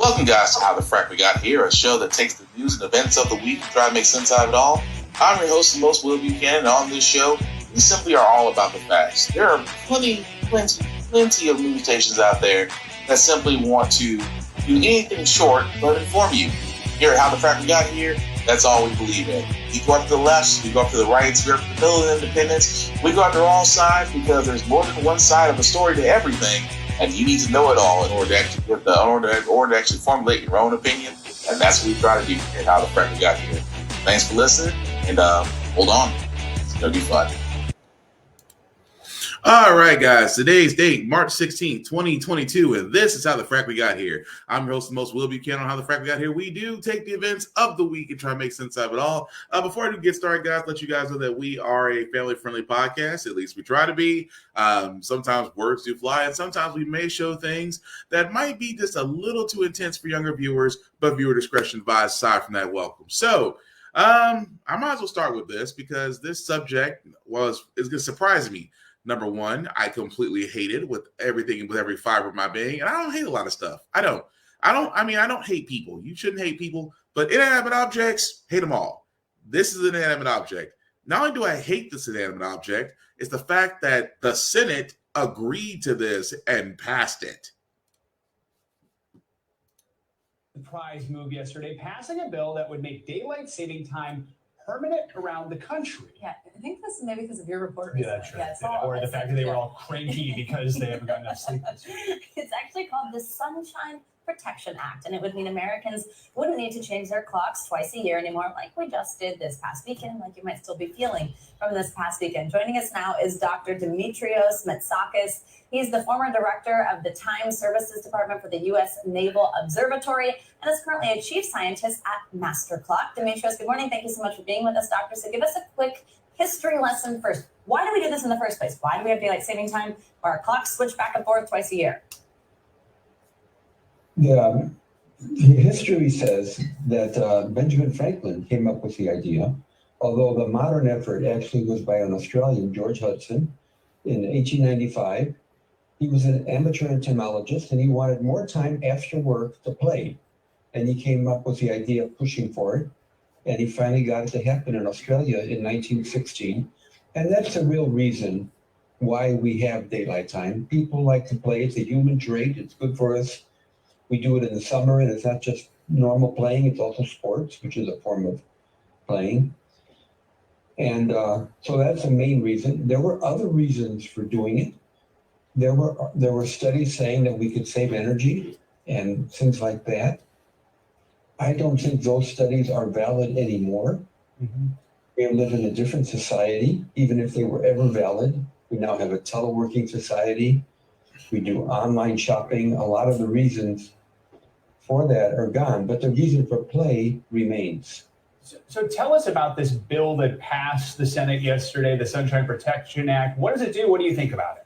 Welcome, guys, to How the Frack We Got Here, a show that takes the news and events of the week and try to make sense out of it all. I'm your host, the most Will Buchanan, and on this show, we simply are all about the facts. There are plenty of news stations out there that simply want to do anything short but inform you. Here at How the Frack We Got Here, that's all we believe in. We go after the lefts, we go after the rights, we go after the middle and independents, we go after all sides because there's more than one side of a story to everything. And you need to know it all in order to actually formulate your own opinion. And that's what we try to do here at How the Frack We Got Here. Thanks for listening, and hold on. It's going to be fun. All right, guys. Today's date, March 16th, 2022, and this is How the Frack We Got Here. I'm your host, the most Will Buchanan on How the Frack We Got Here. We do take the events of the week and try to make sense of it all. Before I do get started, guys, let you guys know that we are a family-friendly podcast. At least we try to be. Sometimes words do fly, and sometimes we may show things that might be just a little too intense for younger viewers, but viewer discretion advised. Aside from that, welcome. So, I might as well start with this because this subject is going to surprise me. Number one, I completely hate it with everything, with every fiber of my being. And I don't hate a lot of stuff. I don't hate people. You shouldn't hate people, but inanimate objects, hate them all. This is an inanimate object. Not only do I hate this inanimate object, it's the fact that the Senate agreed to this and passed it. Surprise move yesterday, passing a bill that would make daylight saving time permanent around the country. Yeah, I think this is maybe because of your report. Yeah, that's right. Yeah, or the fact that they were all cranky because they haven't gotten enough sleep. It's actually called the Sunshine Protection Act, and it would mean Americans wouldn't need to change their clocks twice a year anymore, like we just did this past weekend, like you might still be feeling from this past weekend. Joining us now is Dr. Dimitrios Matsakis. He's the former director of the Time Services Department for the U.S. Naval Observatory and is currently a chief scientist at Master Clock. Dimitrios, good morning. Thank you so much for being with us, doctor. So give us a quick history lesson first. Why do we do this in the first place? Why do we have daylight saving time where our clocks switch back and forth twice a year? The history says that Benjamin Franklin came up with the idea, although the modern effort actually was by an Australian, George Hudson, in 1895. He was an amateur entomologist, and he wanted more time after work to play. And he came up with the idea of pushing for it, and he finally got it to happen in Australia in 1916. And that's the real reason why we have daylight time. People like to play. It's a human trait. It's good for us. We do it in the summer, and it's not just normal playing. It's also sports, which is a form of playing. And so that's the main reason. There were other reasons for doing it. There were studies saying that we could save energy and things like that. I don't think those studies are valid anymore. Mm-hmm. We live in a different society, even if they were ever valid. We now have a teleworking society. We do online shopping. A lot of the reasons for that are gone, but the reason for play remains. So tell us about this bill that passed the Senate yesterday, the Sunshine Protection Act. What does it do? What do you think about it?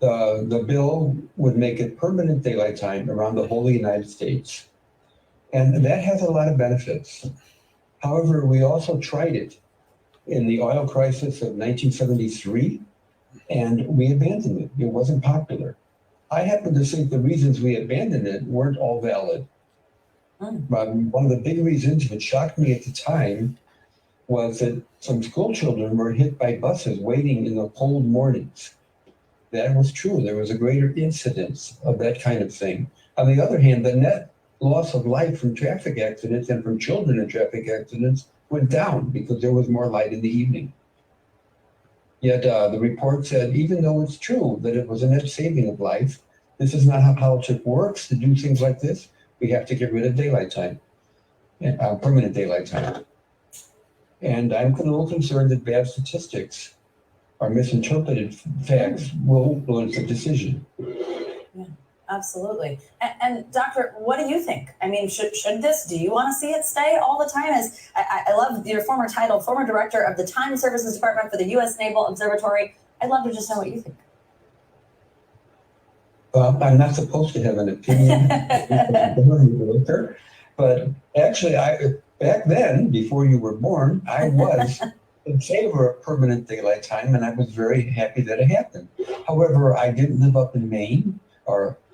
The bill would make it permanent daylight time around the whole United States. And that has a lot of benefits. However, we also tried it in the oil crisis of 1973, and we abandoned it. It wasn't popular. I happen to think the reasons we abandoned it weren't all valid. One of the big reasons, which shocked me at the time, was that some school children were hit by buses waiting in the cold mornings. That was true. There was a greater incidence of that kind of thing. On the other hand, the net loss of life from traffic accidents and from children in traffic accidents went down because there was more light in the evening. Yet the report said, even though it's true that it was a net saving of life, this is not how politics works. To do things like this, we have to get rid of daylight time, permanent daylight time. And I'm a little concerned that bad statistics or misinterpreted facts will influence the decision. Yeah, absolutely. And doctor, what do you think? I mean, should this, do you want to see it stay all the time? As I love your former title, former director of the Time Services Department for the U.S. Naval Observatory. I'd love to just know what you think. I'm not supposed to have an opinion, but actually, back then, before you were born, I was in favor of permanent daylight time, and I was very happy that it happened. However, I didn't live up in Maine,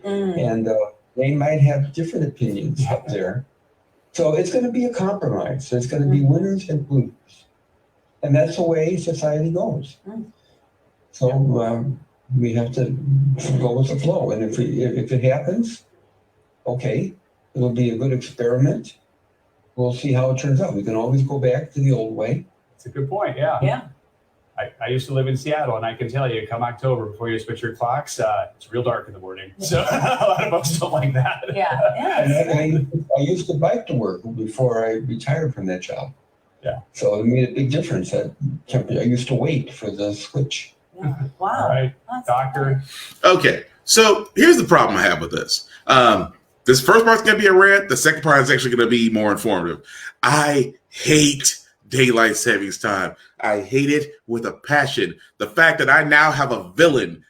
and They might have different opinions up there. So it's going to be a compromise. There's going to be winners and losers. And that's the way society goes. So we have to go with the flow. And if it happens, okay, it'll be a good experiment. We'll see how it turns out. We can always go back to the old way. That's a good point. Yeah. Yeah. I used to live in Seattle, and I can tell you, come October, before you switch your clocks, it's real dark in the morning. So a lot of folks don't like that. Yeah. And I used to bike to work before I retired from that job. Yeah. So it made a big difference. I used to wait for the switch. Yeah. Wow. All right, That's doctor. Okay, so here's the problem I have with this. This first part's going to be a rant. The second part is actually going to be more informative. I hate daylight savings time. I hate it with a passion. The fact that I now have a villain.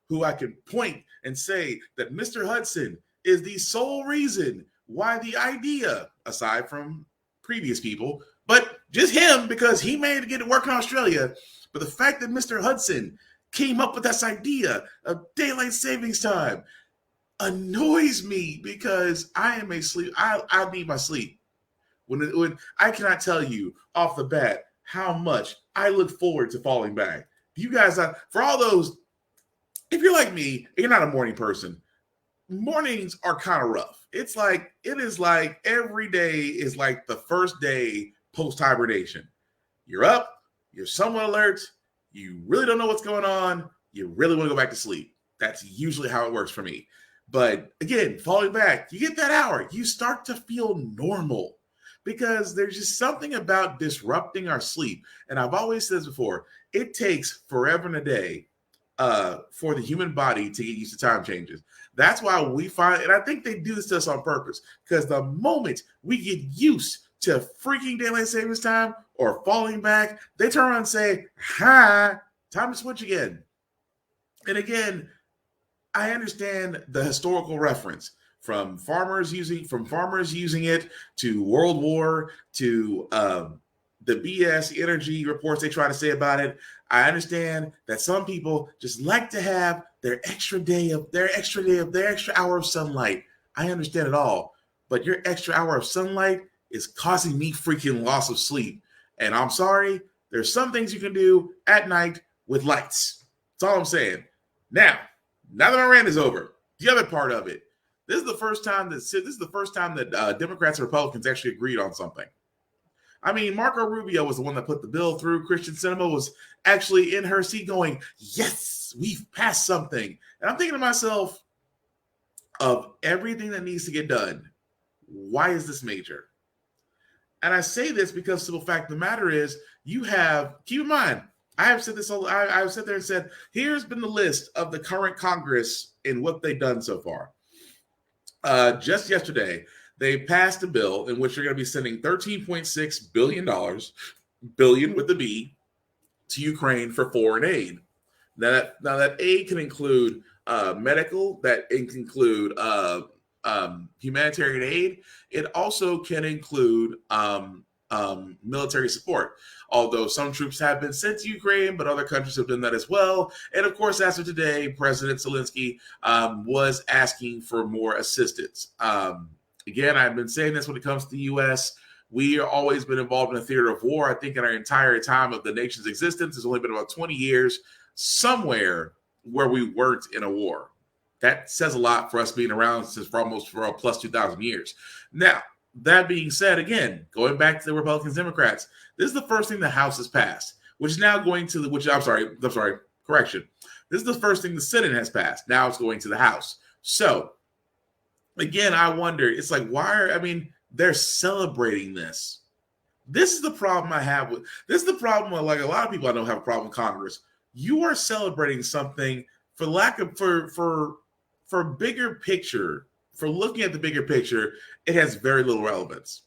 Who I can point and say that Mr. Hudson is the sole reason why the idea, aside from previous people, but just him, because he made it get to work in Australia. But the fact that Mr. Hudson came up with this idea of daylight savings time annoys me, because I am a sleep. I need my sleep. When I cannot tell you off the bat how much I look forward to falling back. You guys, for all those, if you're like me, you're not a morning person. Mornings are kind of rough. It is like every day is like the first day post hibernation. You're up, you're somewhat alert, you really don't know what's going on, you really want to go back to sleep. That's usually how it works for me. But again, falling back, you get that hour, you start to feel normal, because there's just something about disrupting our sleep. And I've always said this before, it takes forever and a day for the human body to get used to time changes. That's why we find, and I think they do this to us on purpose, because the moment we get used to freaking daylight savings time or falling back, they turn around and say, hi, time to switch again. And again, I understand the historical reference from farmers using it to World War to the BS energy reports they try to say about it. I understand that some people just like to have their extra hour of sunlight. I understand it all, but your extra hour of sunlight is causing me freaking loss of sleep. And I'm sorry, there's some things you can do at night with lights. That's all I'm saying. Now that my rant is over, the other part of it. This is the first time that Democrats and Republicans actually agreed on something. I mean, Marco Rubio was the one that put the bill through. Kristen Sinema was actually in her seat going, yes, we've passed something. And I'm thinking to myself, of everything that needs to get done, why is this major? And I say this because the simple fact of the matter is, keep in mind, I've said there and said, here's been the list of the current Congress and what they've done so far. Just yesterday, they passed a bill in which they're going to be sending $13.6 billion with the B, to Ukraine for foreign aid. Now that aid can include medical, that it can include humanitarian aid. It also can include military support. Although some troops have been sent to Ukraine, but other countries have done that as well. And of course, as of today, President Zelensky was asking for more assistance. Again, I've been saying this when it comes to the U.S. We have always been involved in a theater of war. I think in our entire time of the nation's existence, there's only been about 20 years somewhere where we weren't in a war. That says a lot for us being around for plus 2,000 years. Now, that being said, again, going back to the Republicans, Democrats, this is the first thing the House has passed, which is now going to correction. This is the first thing the Senate has passed. Now it's going to the House. So, again, I wonder, it's like, they're celebrating this. This is the problem I have with, this is the problem with, like, a lot of people I know have a problem with Congress. You are celebrating something for bigger picture, for looking at the bigger picture, it has very little relevance.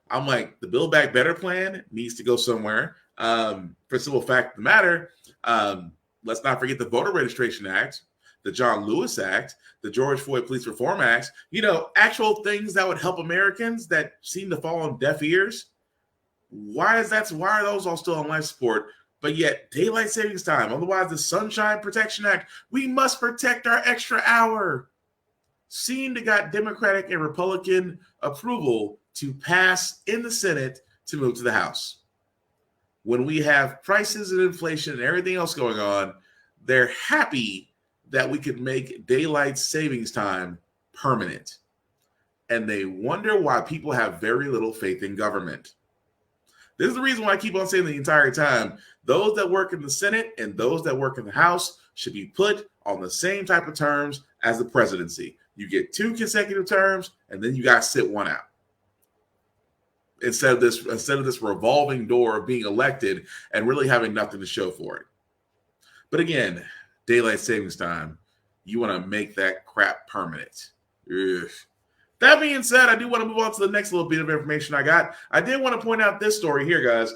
I'm like, the Build Back Better plan needs to go somewhere. For the simple fact of the matter, let's not forget the Voter Registration Act, the John Lewis Act, the George Floyd Police Reform Act, actual things that would help Americans that seem to fall on deaf ears. Why are those all still on life support? But yet, daylight savings time, otherwise the Sunshine Protection Act, we must protect our extra hour. seemed to got Democratic and Republican approval to pass in the Senate to move to the House. When we have prices and inflation and everything else going on, they're happy that we could make daylight savings time permanent. And they wonder why people have very little faith in government. This is the reason why I keep on saying the entire time, those that work in the Senate and those that work in the House should be put on the same type of terms as the presidency. You get 2 consecutive terms, and then you got to sit one out. Instead of this revolving door of being elected and really having nothing to show for it. But again, daylight savings time, you want to make that crap permanent. Ugh. That being said, I do want to move on to the next little bit of information I got. I did want to point out this story here, guys.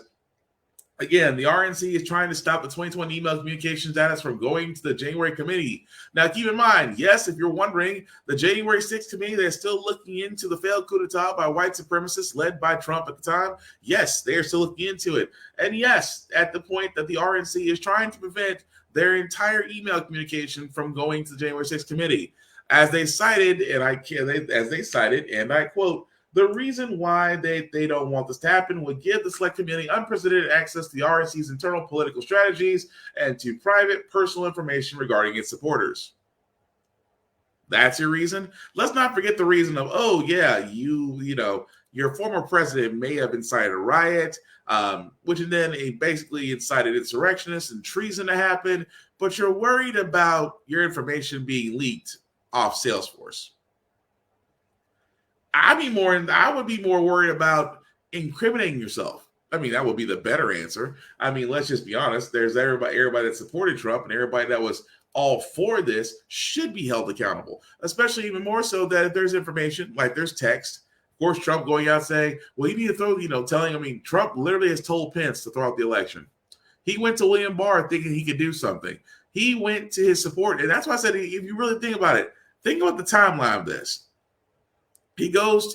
Again, the RNC is trying to stop the 2020 email communication status from going to the January committee. Now, keep in mind, yes, if you're wondering, the January 6th committee, they're still looking into the failed coup d'etat by white supremacists led by Trump at the time. Yes, they are still looking into it. And yes, at the point that the RNC is trying to prevent their entire email communication from going to the January 6th committee. As they cited, and I quote, the reason why they don't want this to happen would give the select committee unprecedented access to the RNC's internal political strategies and to private personal information regarding its supporters. That's your reason? Let's not forget the reason of, oh, yeah, your former president may have incited a riot, which then basically incited insurrectionists and treason to happen, but you're worried about your information being leaked off Salesforce. I would be more worried about incriminating yourself. I mean, that would be the better answer. I mean, let's just be honest. There's everybody that supported Trump and everybody that was all for this should be held accountable, especially even more so that if there's information, like there's text, of course, Trump going out saying, well, you need to throw, Trump literally has told Pence to throw out the election. He went to William Barr thinking he could do something. He went to his support. And that's why I said, if you really think about it, think about the timeline of this. He goes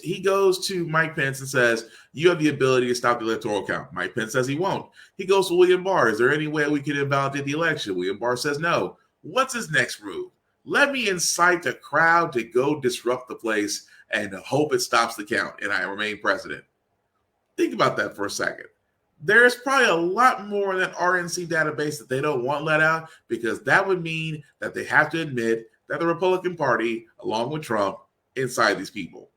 to Mike Pence and says, you have the ability to stop the electoral count. Mike Pence says he won't. He goes to William Barr. Is there any way we can invalidate the election? William Barr says no. What's his next move? Let me incite the crowd to go disrupt the place and hope it stops the count and I remain president. Think about that for a second. There's probably a lot more in that RNC database that they don't want let out because that would mean that they have to admit that the Republican Party, along with Trump, inside these people.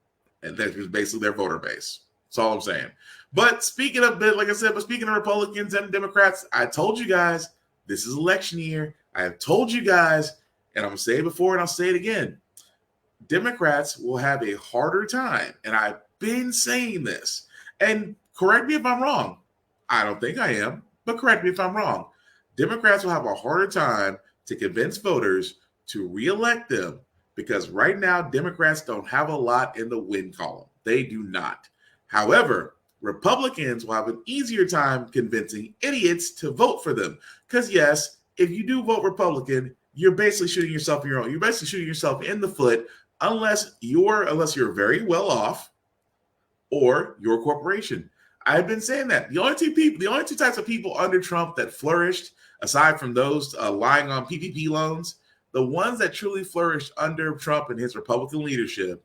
And that's basically their voter base. That's all I'm saying. But speaking of Republicans and Democrats, I told you guys, this is election year. I have told you guys, and I'm going to say it before and I'll say it again. Democrats will have a harder time. And I've been saying this. And correct me if I'm wrong. I don't think I am, but correct me if I'm wrong. Democrats will have a harder time to convince voters to reelect them because right now, Democrats don't have a lot in the win column. They do not. However, Republicans will have an easier time convincing idiots to vote for them. Because yes, if you do vote Republican, you're basically shooting yourself in You're basically shooting yourself in the foot unless you're very well off or your corporation. I've been saying that. The only two types of people under Trump that flourished, aside from those lying on PPP loans, the ones that truly flourished under Trump and his Republican leadership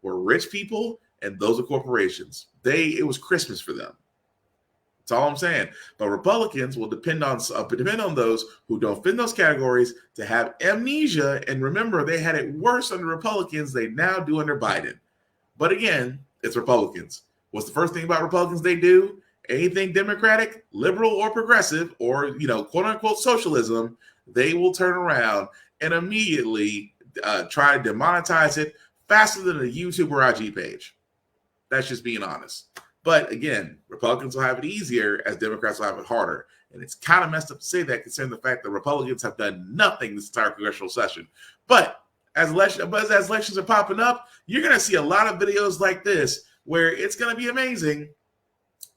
were rich people and those are corporations. It was Christmas for them. That's all I'm saying. But Republicans will depend on those who don't fit in those categories to have amnesia. And remember, they had it worse under Republicans. They now do under Biden. But again, it's Republicans. What's the first thing about Republicans they do? Anything Democratic, liberal, or progressive, or quote unquote socialism, they will turn around and immediately try to demonetize it faster than a YouTube or IG page. That's just being honest. But again, Republicans will have it easier as Democrats will have it harder. And it's kind of messed up to say that considering the fact that Republicans have done nothing this entire congressional session. But as elections are popping up, you're going to see a lot of videos like this where it's going to be amazing.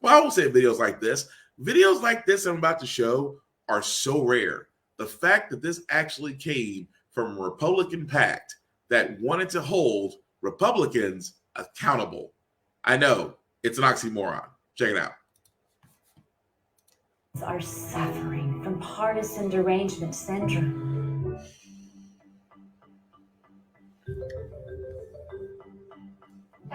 Well, I won't say videos like this. Videos like this I'm about to show are so rare. The fact that this actually came from a Republican pact that wanted to hold Republicans accountable. I know, it's an oxymoron. Check it out. Are suffering from partisan derangement syndrome.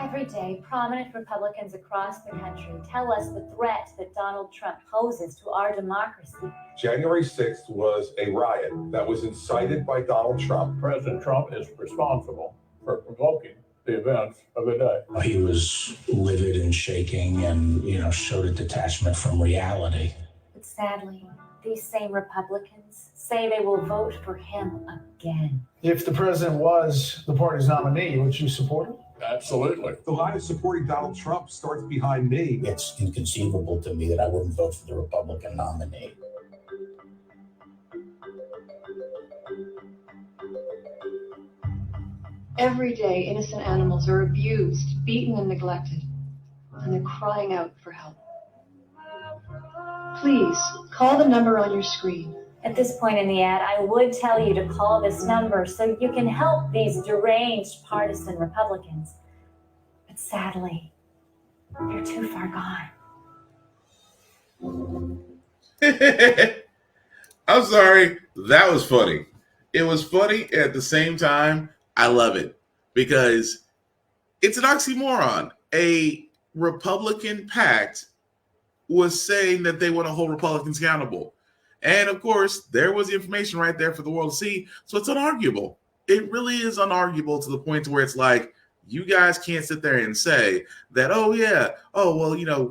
Every day, prominent Republicans across the country tell us the threat that Donald Trump poses to our democracy. January 6th was a riot that was incited by Donald Trump. President Trump is responsible for provoking the events of the day. He was livid and shaking and, showed a detachment from reality. But sadly, these same Republicans say they will vote for him again. If the president was the party's nominee, would you support him? Absolutely. The line of supporting Donald Trump starts behind me. It's inconceivable to me that I wouldn't vote for the Republican nominee. Every day, innocent animals are abused, beaten, and neglected, and they're crying out for help. Please, call the number on your screen. At this point in the ad, I would tell you to call this number so you can help these deranged partisan Republicans. But sadly, they're too far gone. I'm sorry. That was funny. It was funny. At the same time, I love it because it's an oxymoron. A Republican pact was saying that they want to hold Republicans accountable. And of course, there was the information right there for the world to see. So it's unarguable. It really is unarguable to the point to where it's like, you guys can't sit there and say that,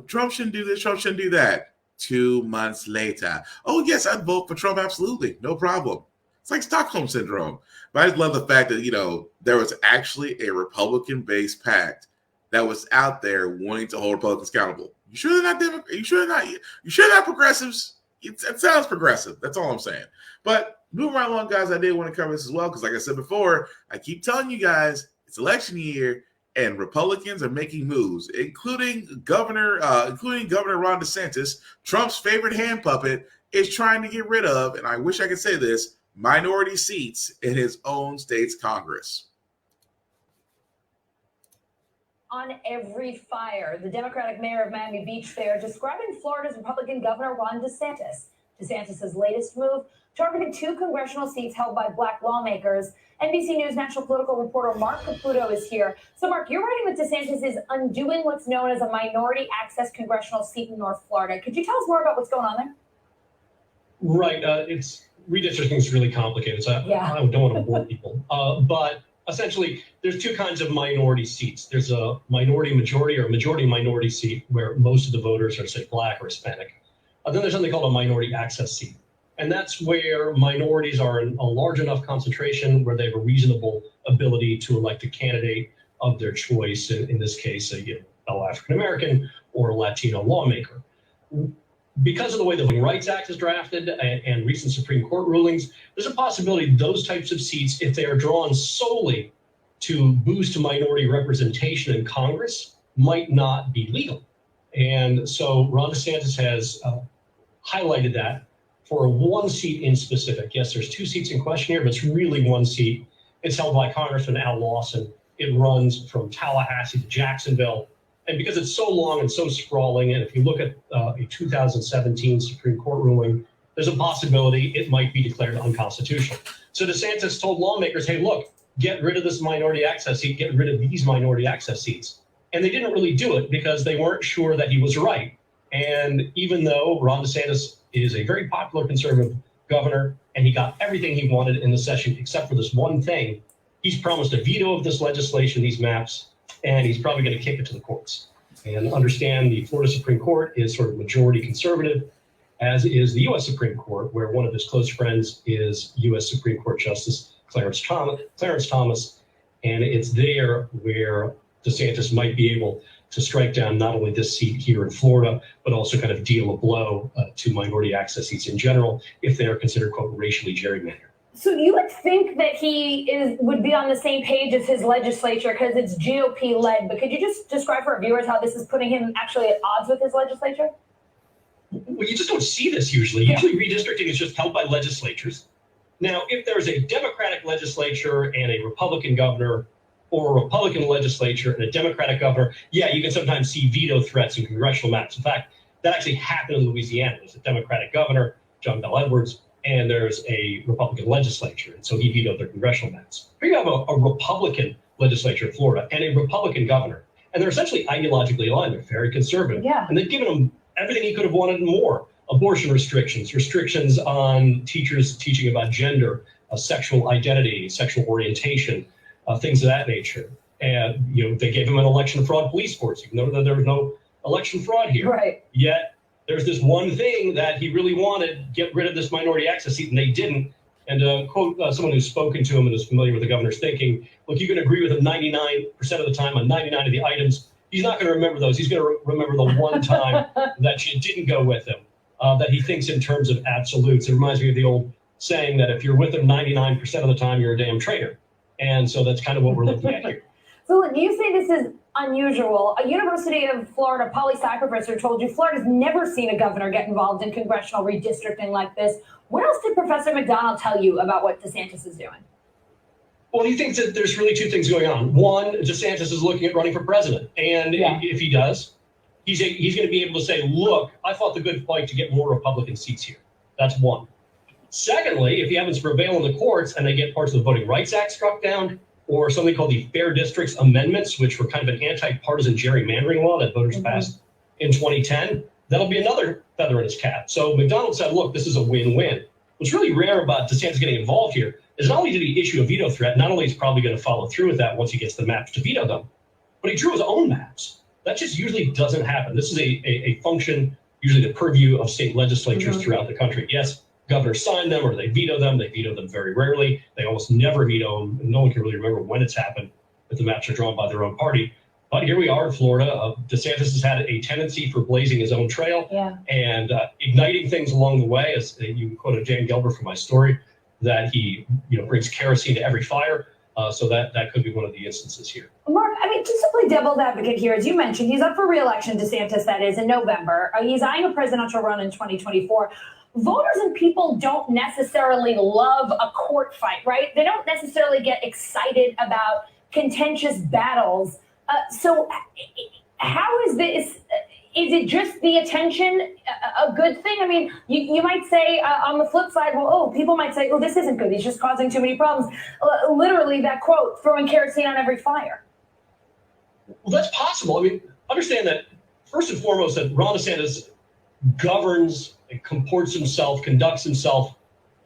Trump shouldn't do this, Trump shouldn't do that. 2 months later, oh, yes, I'd vote for Trump. Absolutely. No problem. It's like Stockholm Syndrome. But I just love the fact that, there was actually a Republican-based pact that was out there wanting to hold Republicans accountable. You sure they're not Democrats? You sure they're not progressives? It sounds progressive. That's all I'm saying. But moving right along, guys, I did want to cover this as well because, like I said before, I keep telling you guys it's election year and Republicans are making moves, including Governor Ron DeSantis, Trump's favorite hand puppet, is trying to get rid of, and I wish I could say this, minority seats in his own state's Congress. On every fire, the Democratic mayor of Miami Beach there describing Florida's Republican Governor Ron DeSantis. DeSantis' latest move targeted 2 congressional seats held by Black lawmakers. NBC News national political reporter Mark Caputo is here. So, Mark, you're writing with DeSantis is undoing what's known as a minority access congressional seat in North Florida. Could you tell us more about what's going on there? Right. Redistricting is really complicated, so I don't want to bore people. But essentially, there's 2 kinds of minority seats. There's a minority majority or a majority minority seat where most of the voters are, say, Black or Hispanic. Then there's something called a minority access seat. And that's where minorities are in a large enough concentration where they have a reasonable ability to elect a candidate of their choice, in this case, a fellow African-American or a Latino lawmaker. Because of the way the Voting Rights Act is drafted and recent Supreme Court rulings, there's a possibility those types of seats, if they are drawn solely to boost minority representation in Congress, might not be legal. And so Ron DeSantis has highlighted that for 1 seat in specific. Yes, there's 2 seats in question here, but it's really 1 seat. It's held by Congressman Al Lawson. It runs from Tallahassee to Jacksonville. And because it's so long and so sprawling, and if you look at a 2017 Supreme Court ruling, there's a possibility it might be declared unconstitutional. So DeSantis told lawmakers, hey, look, get rid of this minority access seat, get rid of these minority access seats. And they didn't really do it because they weren't sure that he was right. And even though Ron DeSantis is a very popular conservative governor, and he got everything he wanted in the session except for this one thing, he's promised a veto of this legislation, these maps, and he's probably going to kick it to the courts. And understand the Florida Supreme Court is sort of majority conservative, as is the U.S. Supreme Court, where one of his close friends is U.S. Supreme Court Justice Clarence Thomas. And it's there where DeSantis might be able to strike down not only this seat here in Florida, but also kind of deal a blow to minority access seats in general if they are considered, quote, racially gerrymandered. So you would think that he would be on the same page as his legislature because it's GOP-led, but could you just describe for our viewers how this is putting him actually at odds with his legislature? Well, you just don't see this usually. Usually redistricting is just held by legislatures. Now, if there's a Democratic legislature and a Republican governor, or a Republican legislature and a Democratic governor, yeah, you can sometimes see veto threats in congressional maps. In fact, that actually happened in Louisiana. There's a Democratic governor, John Bel Edwards, and there's a Republican legislature. And so he vetoed their congressional maps. Here you have a Republican legislature in Florida and a Republican governor. And they're essentially ideologically aligned. They're very conservative. Yeah. And they've given him everything he could have wanted and more. Abortion restrictions on teachers teaching about gender, sexual identity, sexual orientation, things of that nature. And they gave him an election fraud police force, even though there was no election fraud here. Right. Yet there's this one thing that he really wanted: get rid of this minority access seat, and they didn't. And to quote someone who's spoken to him and is familiar with the governor's thinking, look, you can agree with him 99% of the time on 99 of the items. He's not going to remember those. He's going to remember the one time that you didn't go with him, that he thinks in terms of absolutes. It reminds me of the old saying that if you're with him 99% of the time, you're a damn traitor. And so that's kind of what we're looking at here. So you say this is unusual. A University of Florida poli-sci professor told you Florida's never seen a governor get involved in congressional redistricting like this. What else did Professor McDonald tell you about what DeSantis is doing? Well, he thinks that there's really two things going on. One, DeSantis is looking at running for president. And if he does, he's going to be able to say, look, I fought the good fight to get more Republican seats here. That's one. Secondly, if he happens to prevail in the courts and they get parts of the Voting Rights Act struck down, or something called the Fair Districts Amendments, which were kind of an anti-partisan gerrymandering law that voters passed in 2010, that'll be another feather in his cap. So McDonald said, look, this is a win-win. What's really rare about DeSantis getting involved here is not only did he issue a veto threat, not only is he probably going to follow through with that once he gets the maps to veto them, but he drew his own maps. That just usually doesn't happen. This is a function, usually the purview of state legislatures throughout the country. Yes, governors sign them or they veto them. They veto them very rarely. They almost never veto them. No one can really remember when it's happened if the maps are drawn by their own party. But here we are in Florida. DeSantis has had a tendency for blazing his own trail and igniting things along the way. As you quoted Jane Gelber from my story, that he brings kerosene to every fire. So that could be one of the instances here. Mark, I mean, just to play devil's advocate here, as you mentioned, he's up for re-election, DeSantis, that is, in November. He's eyeing a presidential run in 2024. Voters and people don't necessarily love a court fight, right? They don't necessarily get excited about contentious battles. So how is this? Is it just the attention a good thing? I mean, you might say on the flip side, well, people might say, oh, this isn't good. He's just causing too many problems. Literally that quote, throwing kerosene on every fire. Well, that's possible. I mean, understand that first and foremost that Ron DeSantis governs and comports himself, conducts himself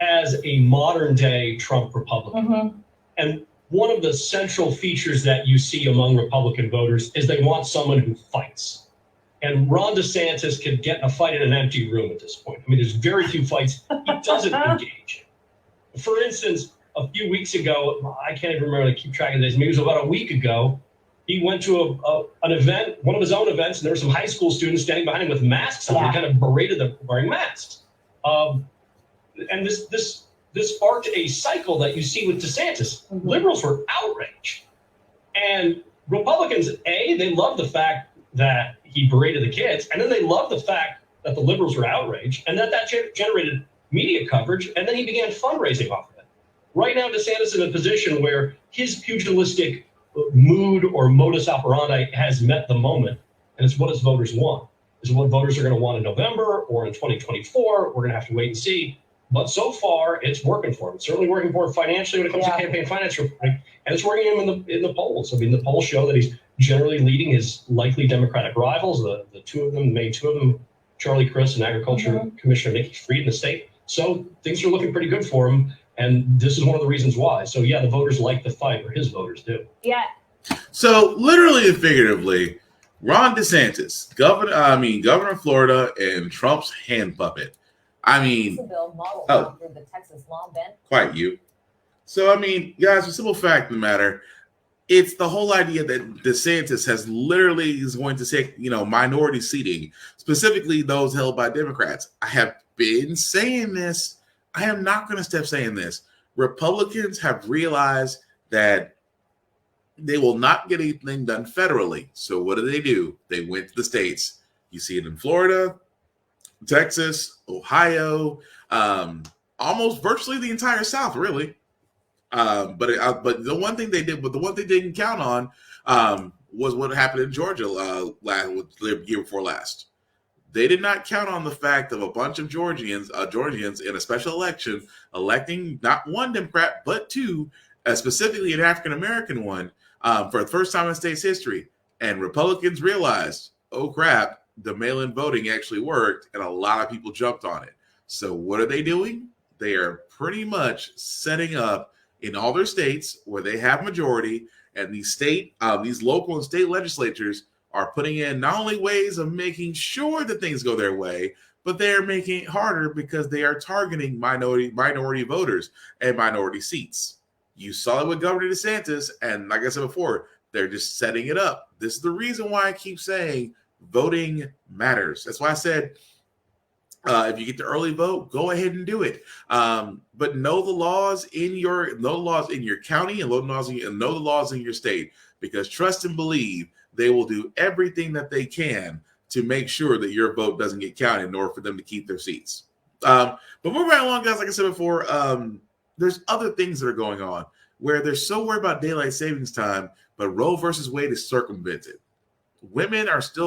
as a modern day Trump Republican. And one of the central features that you see among Republican voters is they want someone who fights. And Ron DeSantis could get in a fight in an empty room at this point. I mean, there's very few fights he doesn't engage in. For instance, a few weeks ago, I can't even remember to keep track of this, maybe it was about a week ago, he went to an event, one of his own events, and there were some high school students standing behind him with masks on. He kind of berated them for wearing masks. And this sparked a cycle that you see with DeSantis. Liberals were outraged. And Republicans, they love the fact that he berated the kids, and then they love the fact that the liberals were outraged, and that generated media coverage, and then he began fundraising off of it. Right now, DeSantis is in a position where his pugilistic mood or modus operandi has met the moment, and it's what his voters want. Is what voters are going to want in November or in 2024. We're going to have to wait and see. But so far, it's working for him. It's certainly working for him financially when it comes to campaign finance reporting, and it's working him in the polls. I mean, the polls show that he's generally leading his likely Democratic rivals. The two of them, Charlie Crist and Agriculture Commissioner Nikki Fried in the state. So things are looking pretty good for him. And this is one of the reasons why. So, the voters like the fight, or his voters do. Yeah. So, literally and figuratively, Ron DeSantis, governor of Florida, and Trump's hand puppet. I mean, the bill model through the Texas law bent. Quite you. So, I mean, guys, the simple fact of the matter, it's the whole idea that DeSantis is going to take, minority seating, specifically those held by Democrats. I have been saying this. I am not going to stop saying this. Republicans have realized that they will not get anything done federally. So what do? They went to the states. You see it in Florida, Texas, Ohio, almost virtually the entire South, really. But the one thing they didn't count on was what happened in Georgia the year before last. They did not count on the fact of a bunch of Georgians in a special election electing not one Democrat but two, specifically an African American one, for the first time in state's history. And Republicans realized, oh crap, the mail-in voting actually worked, and a lot of people jumped on it. So what are they doing? They are pretty much setting up in all their states where they have majority, and these local and state legislatures are putting in not only ways of making sure that things go their way, but they're making it harder because they are targeting minority voters and minority seats. You saw it with Governor DeSantis, and like I said before, they're just setting it up. This is the reason why I keep saying voting matters. That's why I said, if you get the early vote, go ahead and do it. But know the laws in your county and know the laws in your state, because trust and believe they will do everything that they can to make sure that your vote doesn't get counted in order for them to keep their seats. But moving right along, guys, like I said before, there's other things that are going on where they're so worried about daylight savings time, but Roe versus Wade is circumvented. Women not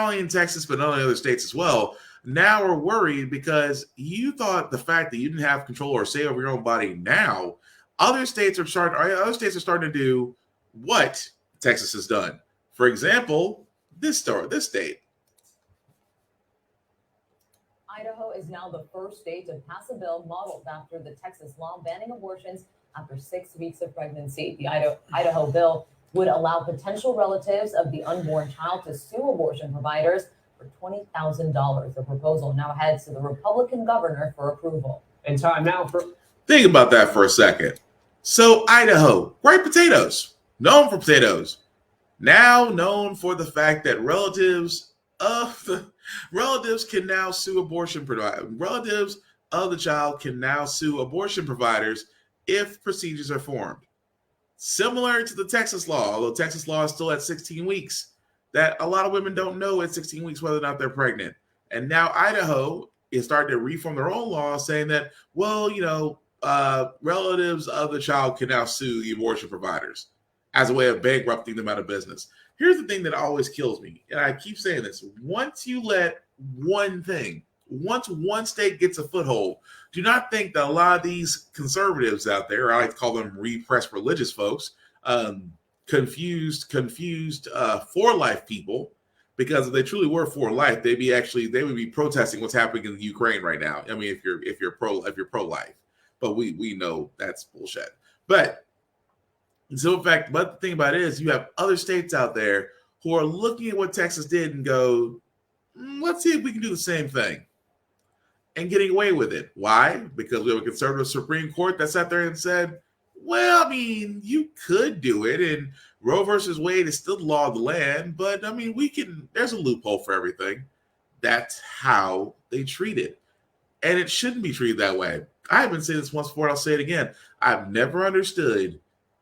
only in Texas, but in other states as well, now are worried because you thought the fact that you didn't have control or say over your own body. Now, other states are starting to do what Texas has done. For example, this state. Idaho is now the first state to pass a bill modeled after the Texas law banning abortions after 6 weeks of pregnancy. The Idaho bill would allow potential relatives of the unborn child to sue abortion providers for $20,000. The proposal now heads to the Republican governor for approval. And time now for... Think about that for a second. So Idaho, great potatoes, known for potatoes, now known for the fact that relatives can now sue abortion providers. Relatives of the child can now sue abortion providers if procedures are formed. Similar to the Texas law, although Texas law is still at 16 weeks, that a lot of women don't know at 16 weeks whether or not they're pregnant. And now Idaho is starting to reform their own law saying that, well, relatives of the child can now sue the abortion providers as a way of bankrupting them out of business. Here's the thing that always kills me, and I keep saying this. Once one state gets a foothold, do not think that a lot of these conservatives out there, I like to call them repressed religious folks, confused for life people, because if they truly were for life, they would be protesting what's happening in the Ukraine right now. I mean, if you're pro-life, but we know that's bullshit. But the thing about it is, you have other states out there who are looking at what Texas did and go, let's see if we can do the same thing, and getting away with it. Why? Because we have a conservative Supreme Court that sat there and said, well, I mean, you could do it, and Roe versus Wade is still the law of the land, but I mean, there's a loophole for everything. That's how they treat it. And it shouldn't be treated that way. I've been saying this once before, and I'll say it again. I've never understood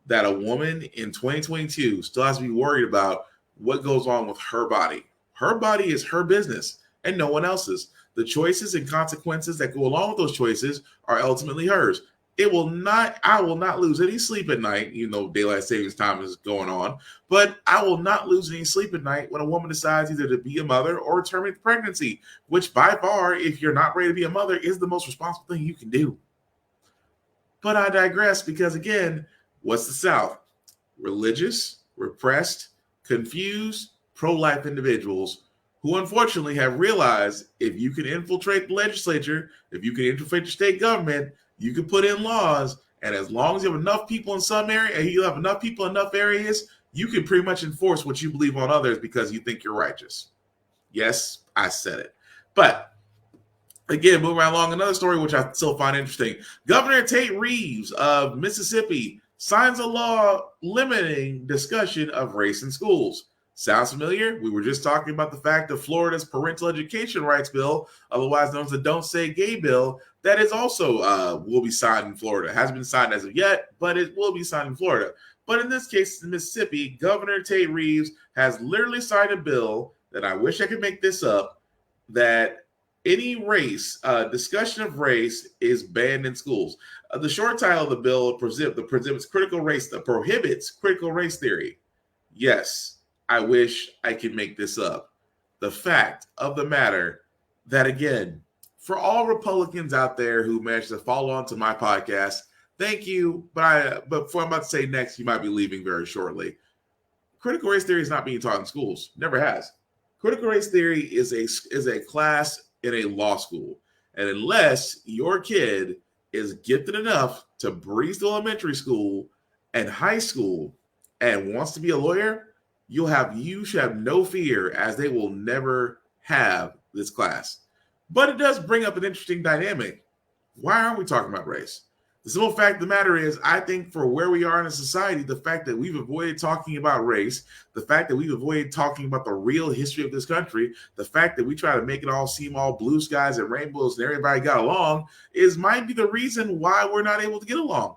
that a woman in 2022 still has to be worried about what goes on with her body. Her body is her business and no one else's. The choices and consequences that go along with those choices are ultimately hers. I will not lose any sleep at night, even though daylight savings time is going on, but I will not lose any sleep at night when a woman decides either to be a mother or terminate the pregnancy, which by far, if you're not ready to be a mother, is the most responsible thing you can do. But I digress, because again, what's the South? Religious, repressed, confused, pro-life individuals who unfortunately have realized if you can infiltrate the legislature, if you can infiltrate your state government, you can put in laws, and as long as you have enough people in some area, and you have enough people in enough areas, you can pretty much enforce what you believe on others because you think you're righteous. Yes, I said it. But again, moving right along, another story which I still find interesting. Governor Tate Reeves of Mississippi signs a law limiting discussion of race in schools. Sounds familiar? We were just talking about the fact of Florida's parental education rights bill, otherwise known as the Don't Say Gay bill, that is also will be signed in Florida. It hasn't been signed as of yet, but it will be signed in Florida. But in this case, in Mississippi, Governor Tate Reeves has literally signed a bill that I wish I could make this up, that any race, discussion of race is banned in schools. The short title of the bill prohibits critical race theory. Yes, I wish I could make this up. The fact of the matter that, again, for all Republicans out there who managed to follow on to my podcast, Thank you. But before I'm about to say next, you might be leaving very shortly. Critical race theory is not being taught in schools. Never has. Critical race theory is a class in a law school. And unless your kid is gifted enough to breeze through elementary school and high school and wants to be a lawyer, you should have no fear, as they will never have this class. But it does bring up an interesting dynamic. Why aren't we talking about race? The simple fact of the matter is, I think for where we are in a society, the fact that we've avoided talking about race, the fact that we've avoided talking about the real history of this country, the fact that we try to make it all seem all blue skies and rainbows and everybody got along might be the reason why we're not able to get along.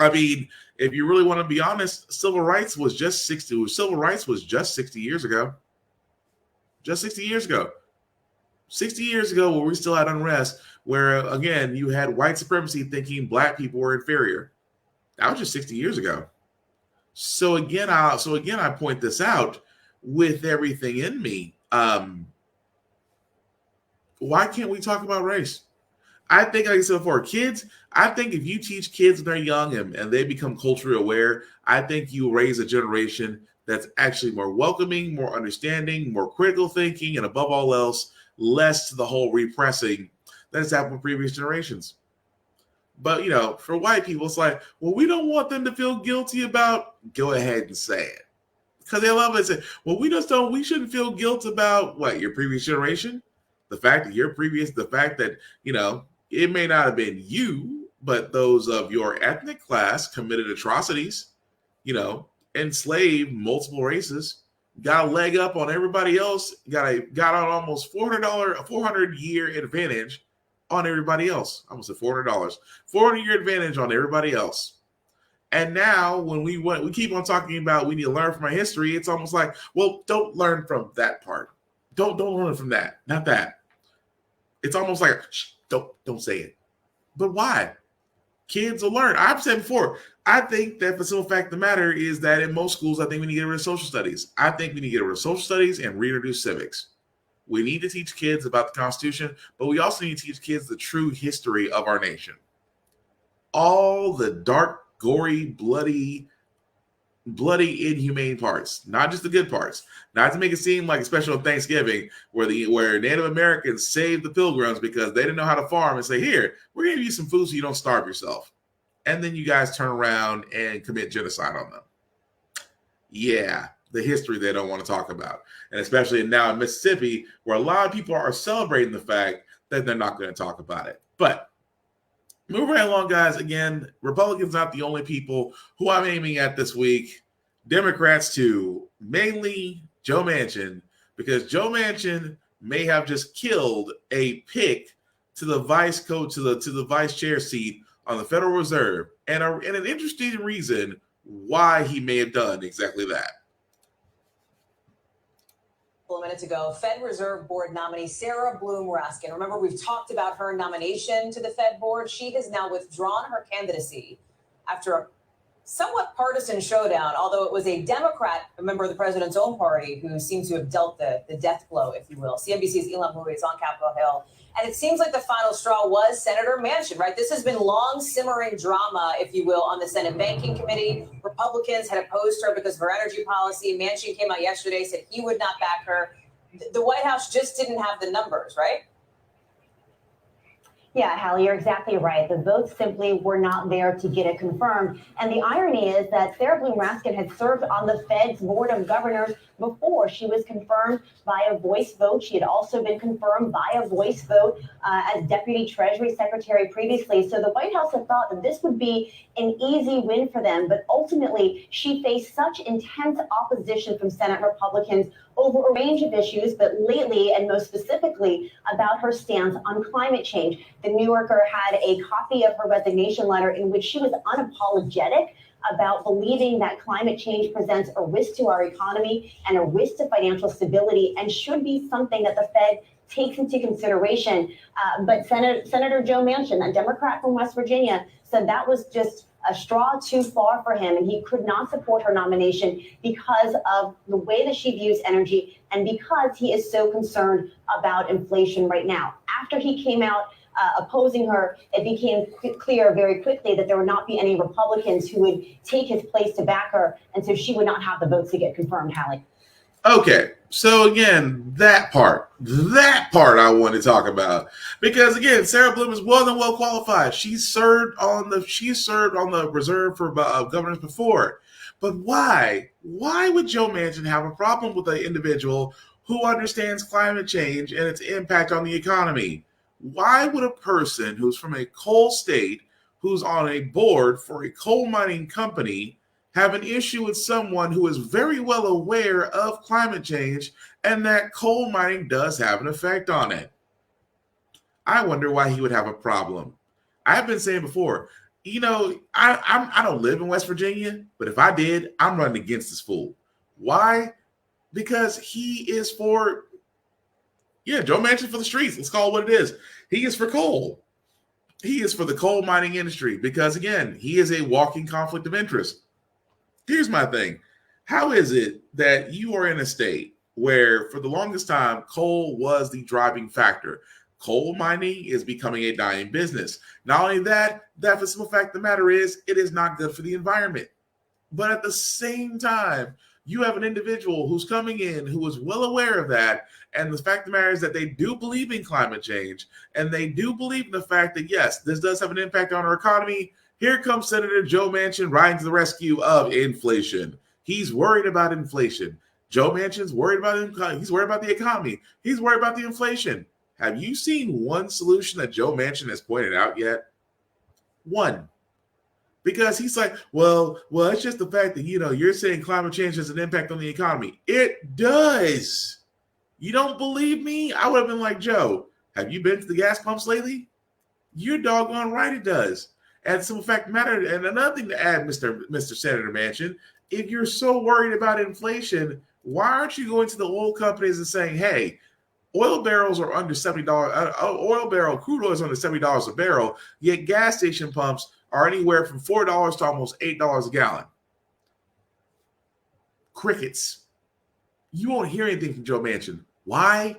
I mean, if you really want to be honest, civil rights was just 60 years ago. Just 60 years ago. 60 years ago, where we still had unrest, where, again, you had white supremacy thinking black people were inferior. That was just 60 years ago. So again, I point this out with everything in me. Why can't we talk about race? I think, like I said before, kids, I think if you teach kids when they're young and they become culturally aware, I think you raise a generation that's actually more welcoming, more understanding, more critical thinking, and above all else, less to the whole repressing that has happened with previous generations. But, for white people, it's like, well, we don't want them to feel guilty about, go ahead and say it. Because they love it. Say, well, we shouldn't feel guilt about what, your previous generation? The fact that, it may not have been you, but those of your ethnic class committed atrocities, enslaved multiple races, got a leg up on everybody else, got on almost $400-year advantage on everybody else. I almost said $400. 400-year advantage on everybody else. And now when we keep on talking about we need to learn from our history, it's almost like, well, don't learn from that part. Don't learn from that. Not that. It's almost like, shh, don't say it. But why? Kids will learn. I've said before, I think that the simple fact of the matter is that in most schools, I think we need to get rid of social studies. I think we need to get rid of social studies and reintroduce civics. We need to teach kids about the Constitution, but we also need to teach kids the true history of our nation. All the dark, gory, bloody, inhumane parts, not just the good parts. Not to make it seem like a special Thanksgiving where Native Americans saved the Pilgrims because they didn't know how to farm and say, here, we're going to give you some food so you don't starve yourself. And then you guys turn around and commit genocide on them. Yeah, the history they don't want to talk about. And especially now in Mississippi, where a lot of people are celebrating the fact that they're not going to talk about it. But moving right along, guys, again, Republicans not the only people who I'm aiming at this week. Democrats too, mainly Joe Manchin, because Joe Manchin may have just killed a pick to the vice chair seat on the Federal Reserve, and an interesting reason why he may have done exactly that. A minute ago, Fed Reserve Board nominee Sarah Bloom Raskin. Remember, we've talked about her nomination to the Fed Board. She has now withdrawn her candidacy after a somewhat partisan showdown, although it was a Democrat, a member of the president's own party, who seems to have dealt the death blow, if you will. CNBC's Elam Hui is on Capitol Hill. And it seems like the final straw was Senator Manchin, right? This has been long simmering drama, if you will, on the Senate Banking Committee. Republicans had opposed her because of her energy policy. Manchin came out yesterday, said he would not back her. The White House just didn't have the numbers, right? Yeah, Hallie, you're exactly right. The votes simply were not there to get it confirmed. And the irony is that Sarah Bloom Raskin had served on the Fed's Board of Governors before she was confirmed by a voice vote. She had also been confirmed by a voice vote as Deputy Treasury Secretary previously. So the White House had thought that this would be an easy win for them. But ultimately, she faced such intense opposition from Senate Republicans over a range of issues, but lately, and most specifically, about her stance on climate change. The New Yorker had a copy of her resignation letter in which she was unapologetic about believing that climate change presents a risk to our economy and a risk to financial stability and should be something that the Fed takes into consideration. But Senator Joe Manchin, a Democrat from West Virginia, said that was just a straw too far for him, and he could not support her nomination because of the way that she views energy and because he is so concerned about inflation right now. After he came out opposing her, it became clear very quickly that there would not be any Republicans who would take his place to back her, and so she would not have the votes to get confirmed, Hallie. Okay, so again, that part I want to talk about, because again, Sarah Bloom is more than well qualified. She served on the reserve for governors before. But why would Joe Manchin have a problem with an individual who understands climate change and its impact on the economy? Why would a person who's from a coal state, who's on a board for a coal mining company, have an issue with someone who is very well aware of climate change and that coal mining does have an effect on it? I wonder why he would have a problem. I've been saying before, you know, I don't live in West Virginia, but if I did, I'm running against this fool. Why? Because he is for, Joe Manchin for the streets. Let's call it what it is. He is for coal. He is for the coal mining industry because, again, he is a walking conflict of interest. Here's my thing. How is it that you are in a state where for the longest time, coal was the driving factor? Coal mining is becoming a dying business. Not only that, the simple fact of the matter is it is not good for the environment. But at the same time, you have an individual who's coming in who is well aware of that. And the fact of the matter is that they do believe in climate change. And they do believe in the fact that, yes, this does have an impact on our economy. Here comes Senator Joe Manchin riding to the rescue of inflation. He's worried about inflation. Joe Manchin's worried about he's worried about the economy. He's worried about the inflation. Have you seen one solution that Joe Manchin has pointed out yet? One. Because he's like, well, it's just the fact that, you're saying climate change has an impact on the economy. It does. You don't believe me? I would have been like, Joe, have you been to the gas pumps lately? You're doggone right it does. And simple fact of the matter, and another thing to add, Mr. Senator Manchin, if you're so worried about inflation, why aren't you going to the oil companies and saying, hey, oil barrels are under $70. Crude oil is under $70 a barrel, yet gas station pumps are anywhere from $4 to almost $8 a gallon. Crickets. You won't hear anything from Joe Manchin. Why?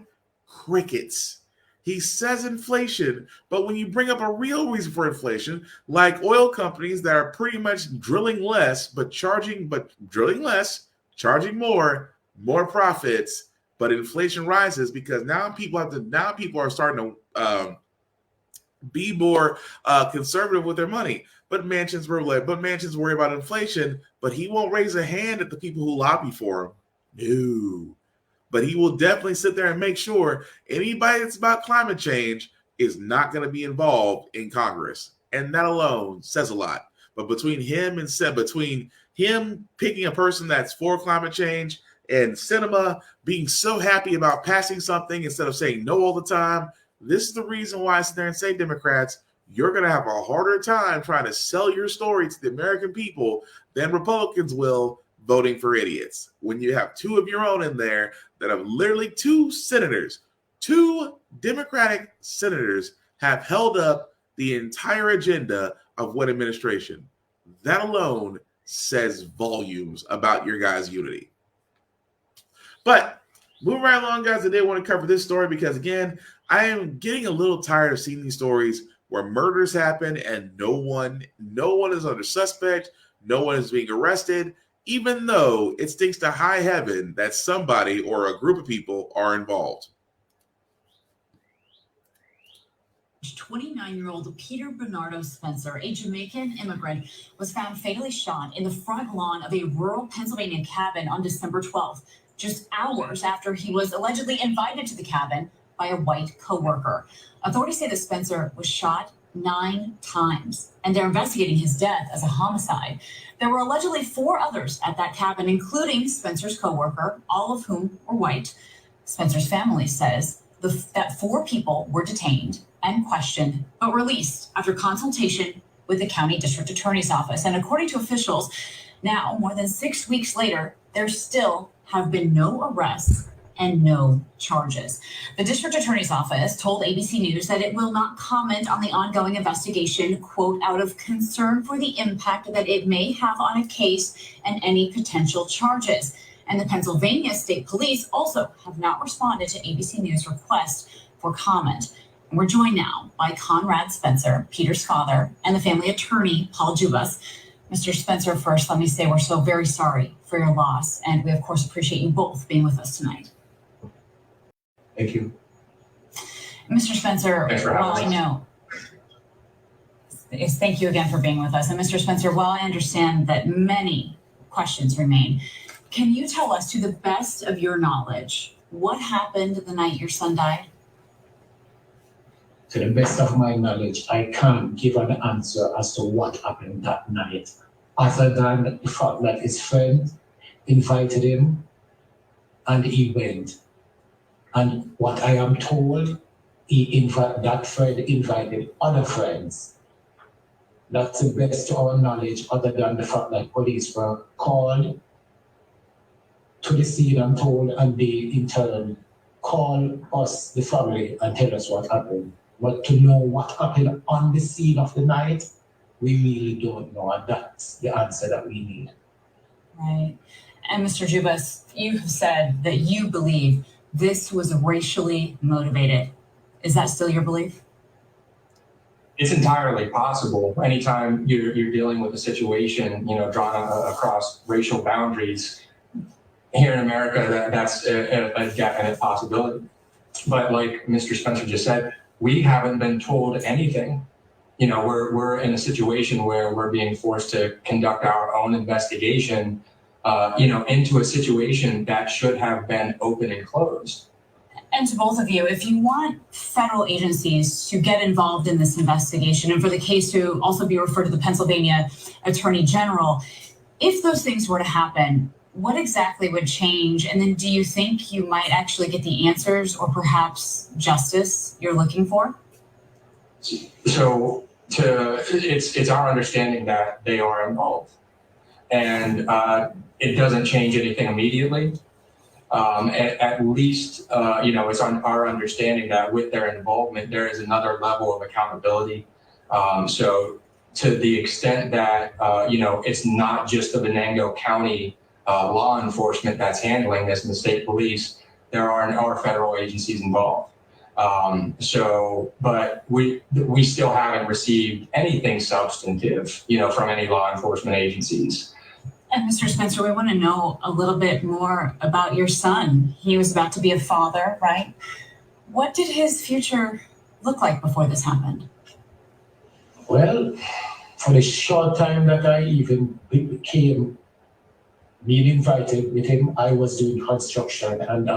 Crickets. He says inflation, but when you bring up a real reason for inflation, like oil companies that are pretty much drilling less, charging more profits, but inflation rises because now people are starting to be more conservative with their money. But Manchin's worried about inflation, but he won't raise a hand at the people who lobby for him. No. But he will definitely sit there and make sure anybody that's about climate change is not going to be involved in Congress. And that alone says a lot. But between him picking a person that's for climate change and Sinema being so happy about passing something instead of saying no all the time, this is the reason why I sit there and say, Democrats, you're going to have a harder time trying to sell your story to the American people than Republicans will voting for idiots. When you have two of your own in there that have literally two Democratic senators have held up the entire agenda of one administration. That alone says volumes about your guys' unity. But moving right along, guys, I did want to cover this story because, again, I am getting a little tired of seeing these stories where murders happen and no one is under suspect, no one is being arrested, even though it stinks to high heaven that somebody or a group of people are involved. 29-year-old Peter Bernardo Spencer, a Jamaican immigrant, was found fatally shot in the front lawn of a rural Pennsylvania cabin on December 12th, just hours after he was allegedly invited to the cabin by a white co-worker. Authorities say that Spencer was shot 9 times, and they're investigating his death as a homicide. There were allegedly 4 others at that cabin, including Spencer's co-worker, all of whom were white. Spencer's family says that 4 people were detained and questioned, but released after consultation with the county district attorney's office. And according to officials, now, more than 6 weeks later, there still have been no arrests and no charges. The district attorney's office told ABC News that it will not comment on the ongoing investigation, quote, out of concern for the impact that it may have on a case and any potential charges. And the Pennsylvania State Police also have not responded to ABC News' request for comment. We're joined now by Conrad Spencer, Peter's father, and the family attorney, Paul Jubas. Mr. Spencer, first, let me say we're so very sorry for your loss, and we, of course, appreciate you both being with us tonight. Thank you. Mr. Spencer, Thanks for having us. Thank you again for being with us. And Mr. Spencer, while I understand that many questions remain, can you tell us, to the best of your knowledge, what happened the night your son died? To the best of my knowledge, I can't give an answer as to what happened that night, other than the fact that his friend invited him and he went. And what I am told, that friend invited other friends. That's the best to our knowledge, other than the fact that police were called to the scene, I'm told, and they in turn call us, the family, and tell us what happened. But to know what happened on the scene of the night, we really don't know, and that's the answer that we need. Right. And Mr. Jubas, you have said that you believe this was racially motivated. Is that still your belief? It's entirely possible. Anytime you're dealing with a situation, drawn across racial boundaries, here in America, that's a definite possibility. But like Mr. Spencer just said, we haven't been told anything. We're in a situation where we're being forced to conduct our own investigation, into a situation that should have been open and closed. And to both of you, if you want federal agencies to get involved in this investigation and for the case to also be referred to the Pennsylvania Attorney General, if those things were to happen, what exactly would change? And then do you think you might actually get the answers or perhaps justice you're looking for? So it's our understanding that they are involved. And it doesn't change anything immediately. At least, it's on our understanding that with their involvement, there is another level of accountability. So to the extent that, it's not just the Venango County law enforcement that's handling this and the state police, there are federal agencies involved. But we still haven't received anything substantive, from any law enforcement agencies. And Mr. Spencer, we want to know a little bit more about your son. He was about to be a father, right? What did his future look like before this happened? Well, for the short time that I even became being invited with him, I was doing construction, and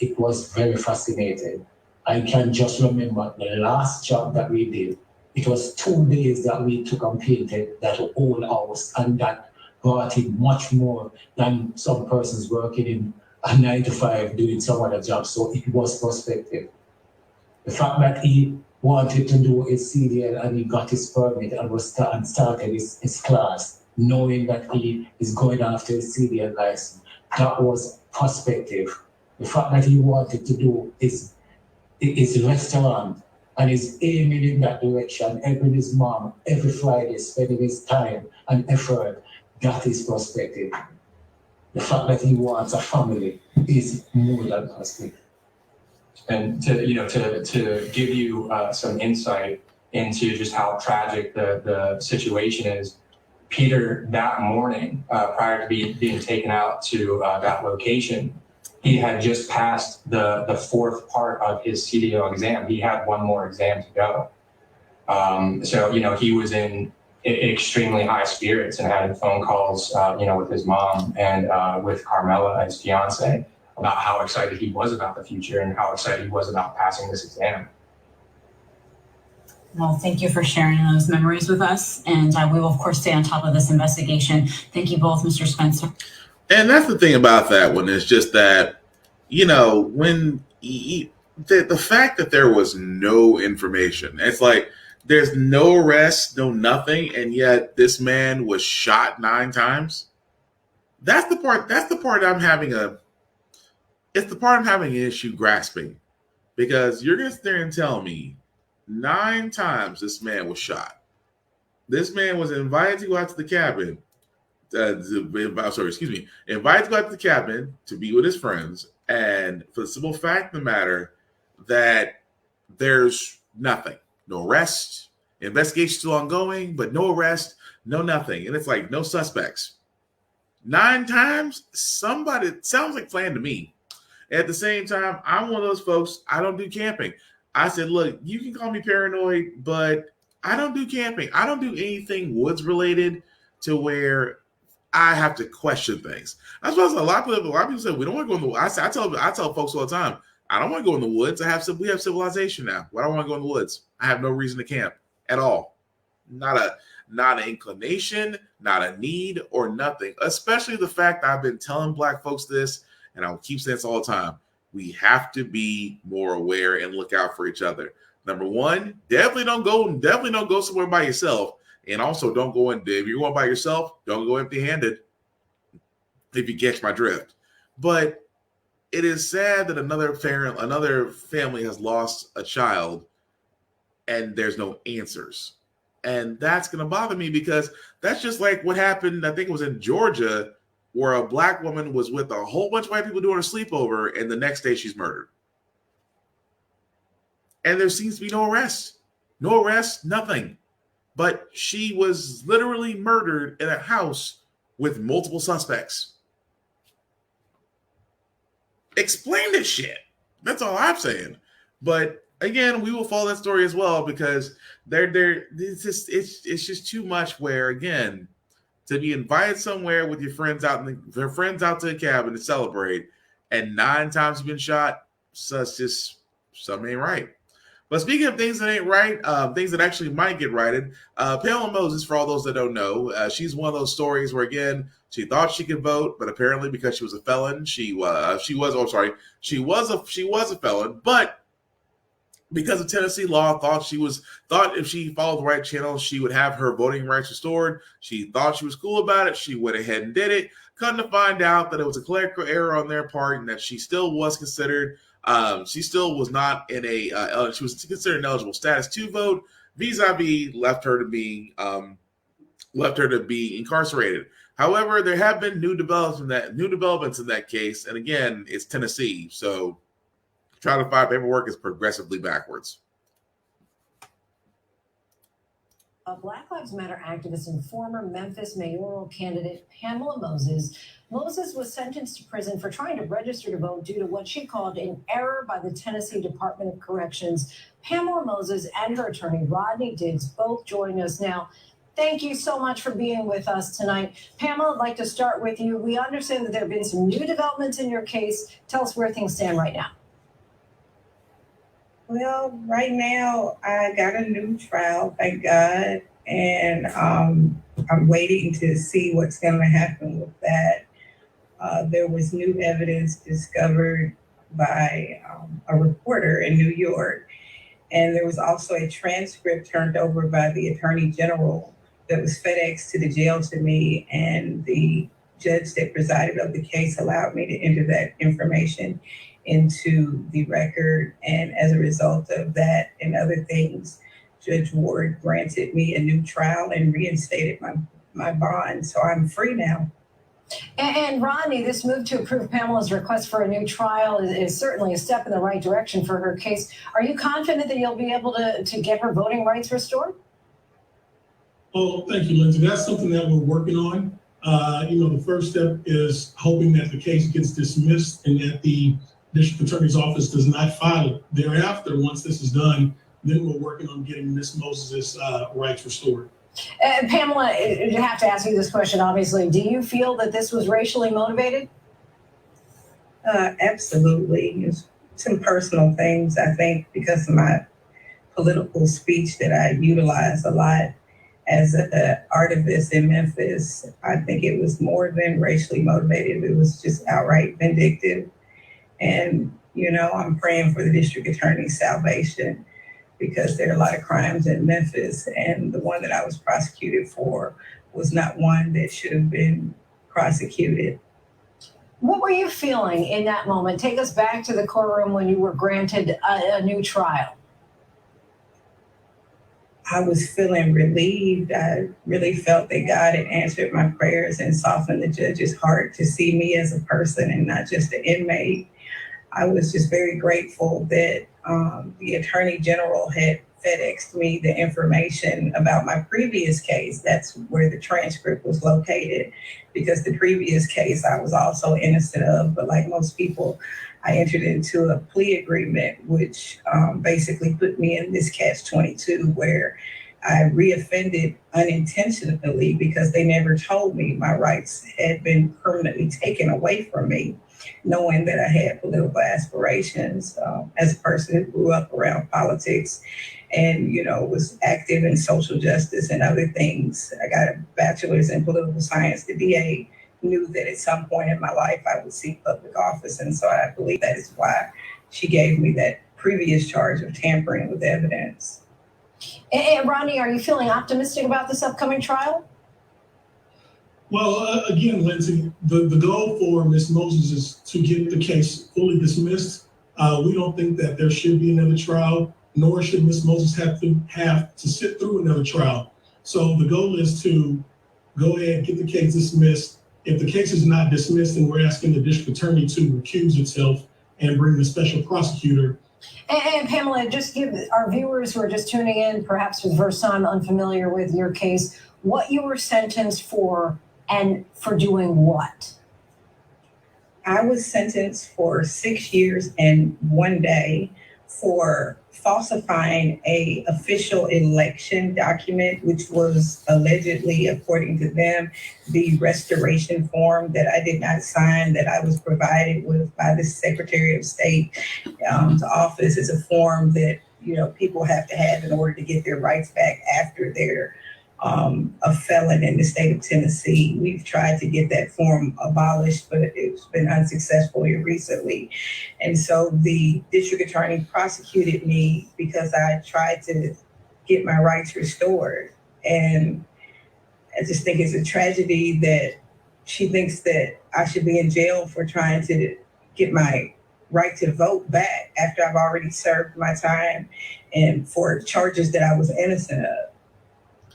it was very fascinating. I can just remember the last job that we did. It was 2 days that we took and painted that whole house, and that brought in much more than some persons working in a 9 to 5 doing some other job. So it was perspective. The fact that he wanted to do his CDL and he got his permit and started his class, knowing that he is going after his CDL license, that was perspective. The fact that he wanted to do his restaurant and is aiming in that direction, helping his mom every Friday, spending his time and effort, that is perspective. The fact that he wants a family is more than perspective. And to give you some insight into just how tragic the situation is, Peter, that morning, prior to being taken out to that location, he had just passed the fourth part of his CDO exam. He had one more exam to go. So he was in extremely high spirits and had phone calls, with his mom and with Carmela, his fiance, about how excited he was about the future and how excited he was about passing this exam. Well, thank you for sharing those memories with us. And we will, of course, stay on top of this investigation. Thank you both, Mr. Spencer. And that's the thing about that one is just that, when the fact that there was no information, it's like there's no arrest, no nothing, and yet this man was shot 9 times. That's the part I'm having an issue grasping, because you're going to sit there and tell me 9 times this man was shot. This man was invited to go out to the cabin. Invited to go out to the cabin to be with his friends, and for the simple fact of the matter that there's Nothing. No arrest. Investigation still ongoing, but no arrest, no nothing. And it's like no suspects. 9 times, somebody, it sounds like plan to me. At the same time, I'm one of those folks, I don't do camping. I said, look, you can call me paranoid, but I don't do camping. I don't do anything woods related to where I have to question things. That's why a lot of people say we don't want to go in the woods. I tell folks all the time, I don't want to go in the woods. We have civilization now. Why do I want to go in the woods? I have no reason to camp at all. Not an inclination, not a need, or nothing. Especially the fact that I've been telling Black folks this, and I'll keep saying this all the time. We have to be more aware and look out for each other. Number one, definitely don't go somewhere by yourself. And also don't go in, if you're going by yourself, don't go empty-handed, if you catch my drift. But it is sad that another family has lost a child and there's no answers. And that's going to bother me because that's just like what happened, I think it was in Georgia, where a Black woman was with a whole bunch of white people doing a sleepover, and the next day she's murdered. And there seems to be no arrest. No arrest, nothing. But she was literally murdered in a house with multiple suspects. Explain this shit. That's all I'm saying. But again, we will follow that story as well because it's just too much where, again, to be invited somewhere with your friends out to the cabin to celebrate, and 9 times you've been shot, so it's just something ain't right. But speaking of things that ain't right, things that actually might get righted, Pamela Moses, for all those that don't know, she's one of those stories where, again, she thought she could vote, but apparently because she was a felon, she was a felon, but because of Tennessee law, thought if she followed the right channel, she would have her voting rights restored. She thought she was cool about it. She went ahead and did it. Come to find out that it was a clerical error on their part and that she still was considered, she still was not in she was considered an eligible status to vote, vis-a-vis left her to be incarcerated. However, there have been new developments in that case, and again, it's Tennessee, so trying to find paperwork is progressively backwards. A Black Lives Matter activist and former Memphis mayoral candidate Pamela Moses. Moses was sentenced to prison for trying to register to vote due to what she called an error by the Tennessee Department of Corrections. Pamela Moses and her attorney Rodney Diggs both join us now. Thank you so much for being with us tonight. Pamela, I'd like to start with you. We understand that there have been some new developments in your case. Tell us where things stand right now. Well, right now, I got a new trial, thank God, and I'm waiting to see what's going to happen with that. There was new evidence discovered by a reporter in New York, and there was also a transcript turned over by the Attorney General that was FedExed to the jail to me, and the judge that presided over the case allowed me to enter that information into the record. And as a result of that and other things, Judge Ward granted me a new trial and reinstated my bond. So I'm free now. And Rodney, this move to approve Pamela's request for a new trial is certainly a step in the right direction for her case. Are you confident that you'll be able to get her voting rights restored? Oh, thank you, Lindsay. That's something that we're working on. The first step is hoping that the case gets dismissed and that the District Attorney's Office does not file it. Thereafter, once this is done, then we're working on getting Ms. Moses' rights restored. Pamela, I have to ask you this question, obviously. Do you feel that this was racially motivated? Absolutely. Some personal things, I think, because of my political speech that I utilize a lot as an artivist in Memphis. I think it was more than racially motivated. It was just outright vindictive. And, I'm praying for the district attorney's salvation because there are a lot of crimes in Memphis, and the one that I was prosecuted for was not one that should have been prosecuted. What were you feeling in that moment? Take us back to the courtroom when you were granted a new trial. I was feeling relieved. I really felt that God had answered my prayers and softened the judge's heart to see me as a person and not just an inmate. I was just very grateful that the Attorney General had FedExed me the information about my previous case. That's where the transcript was located, because the previous case I was also innocent of. But like most people, I entered into a plea agreement, which basically put me in this catch-22 where I reoffended unintentionally because they never told me my rights had been permanently taken away from me, knowing that I had political aspirations as a person who grew up around politics and, you know, was active in social justice and other things. I got a bachelor's in political science. The DA knew that at some point in my life I would seek public office. And so I believe that is why she gave me that previous charge of tampering with evidence. And Rodney, are you feeling optimistic about this upcoming trial? Well, again, Lindsay, the goal for Ms. Moses is to get the case fully dismissed. We don't think that there should be another trial, nor should Ms. Moses have to sit through another trial. So the goal is to go ahead and get the case dismissed. If the case is not dismissed, then we're asking the district attorney to recuse itself and bring the special prosecutor. And Pamela, just give our viewers who are just tuning in, perhaps for the first time unfamiliar with your case, what you were sentenced for and for doing what? I was sentenced for 6 years and 1 day for falsifying a official election document, which was allegedly, according to them, the restoration form that I did not sign, that I was provided with by the Secretary of State to office. Is a form that, you know, people have to have in order to get their rights back after they're a felon in the state of Tennessee. We've tried to get that form abolished, but it's been unsuccessful here recently. And so the district attorney prosecuted me because I tried to get my rights restored. And I just think it's a tragedy that she thinks that I should be in jail for trying to get my right to vote back after I've already served my time and for charges that I was innocent of.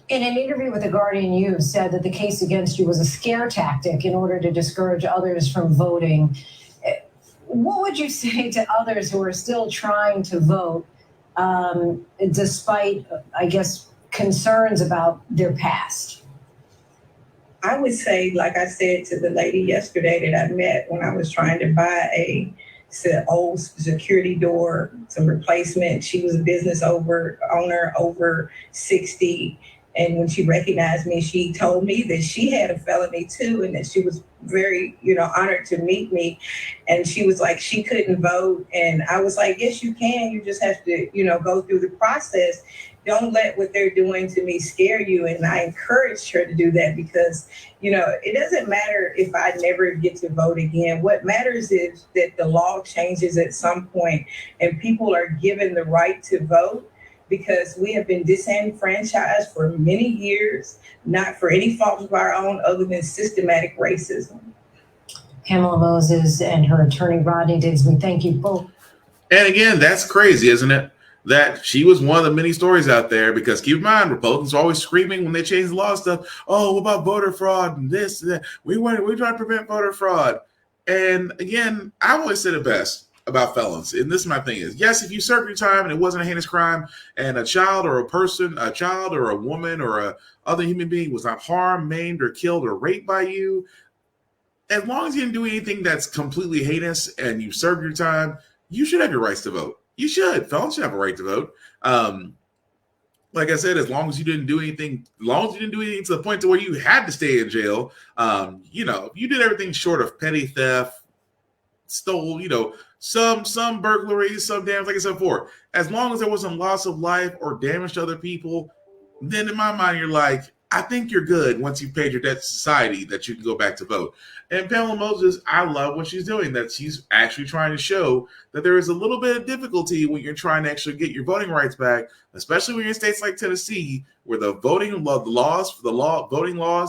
In an interview with The Guardian, you said that the case against you was a scare tactic in order to discourage others from voting. What would you say to others who are still trying to vote, despite, I guess, concerns about their past? I would say, like I said to the lady yesterday that I met when I was trying to buy a old security door, some replacement. She was a business owner over 60. And when she recognized me, she told me that she had a felony too, and that she was very, honored to meet me. And she was like, she couldn't vote. And I was like, yes, you can. You just have to, go through the process. Don't let what they're doing to me scare you. And I encouraged her to do that because, it doesn't matter if I never get to vote again. What matters is that the law changes at some point and people are given the right to vote, because we have been disenfranchised for many years, not for any fault of our own other than systematic racism. Pamela Moses and her attorney, Rodney Digsby, thank you both. And again, that's crazy, isn't it? That she was one of the many stories out there, because keep in mind, Republicans are always screaming when they change the law stuff. Oh, what about voter fraud and this and that? We're trying to prevent voter fraud. And again, I always said it best about felons, and this is my thing is, yes, if you serve your time and it wasn't a heinous crime and a child or a woman or a other human being was not harmed, maimed, or killed or raped by you, as long as you didn't do anything that's completely heinous and you served your time, you should have your rights to vote. You should. Felons should have a right to vote. Like I said, as long as you didn't do anything, to the point to where you had to stay in jail, if you did everything short of petty theft, stole, some burglaries, some damage, like I said before, as long as there wasn't loss of life or damage to other people, then in my mind, you're like, I think you're good once you've paid your debt to society that you can go back to vote. And Pamela Moses, I love what she's doing, that she's actually trying to show that there is a little bit of difficulty when you're trying to actually get your voting rights back, especially when you're in states like Tennessee, where the voting laws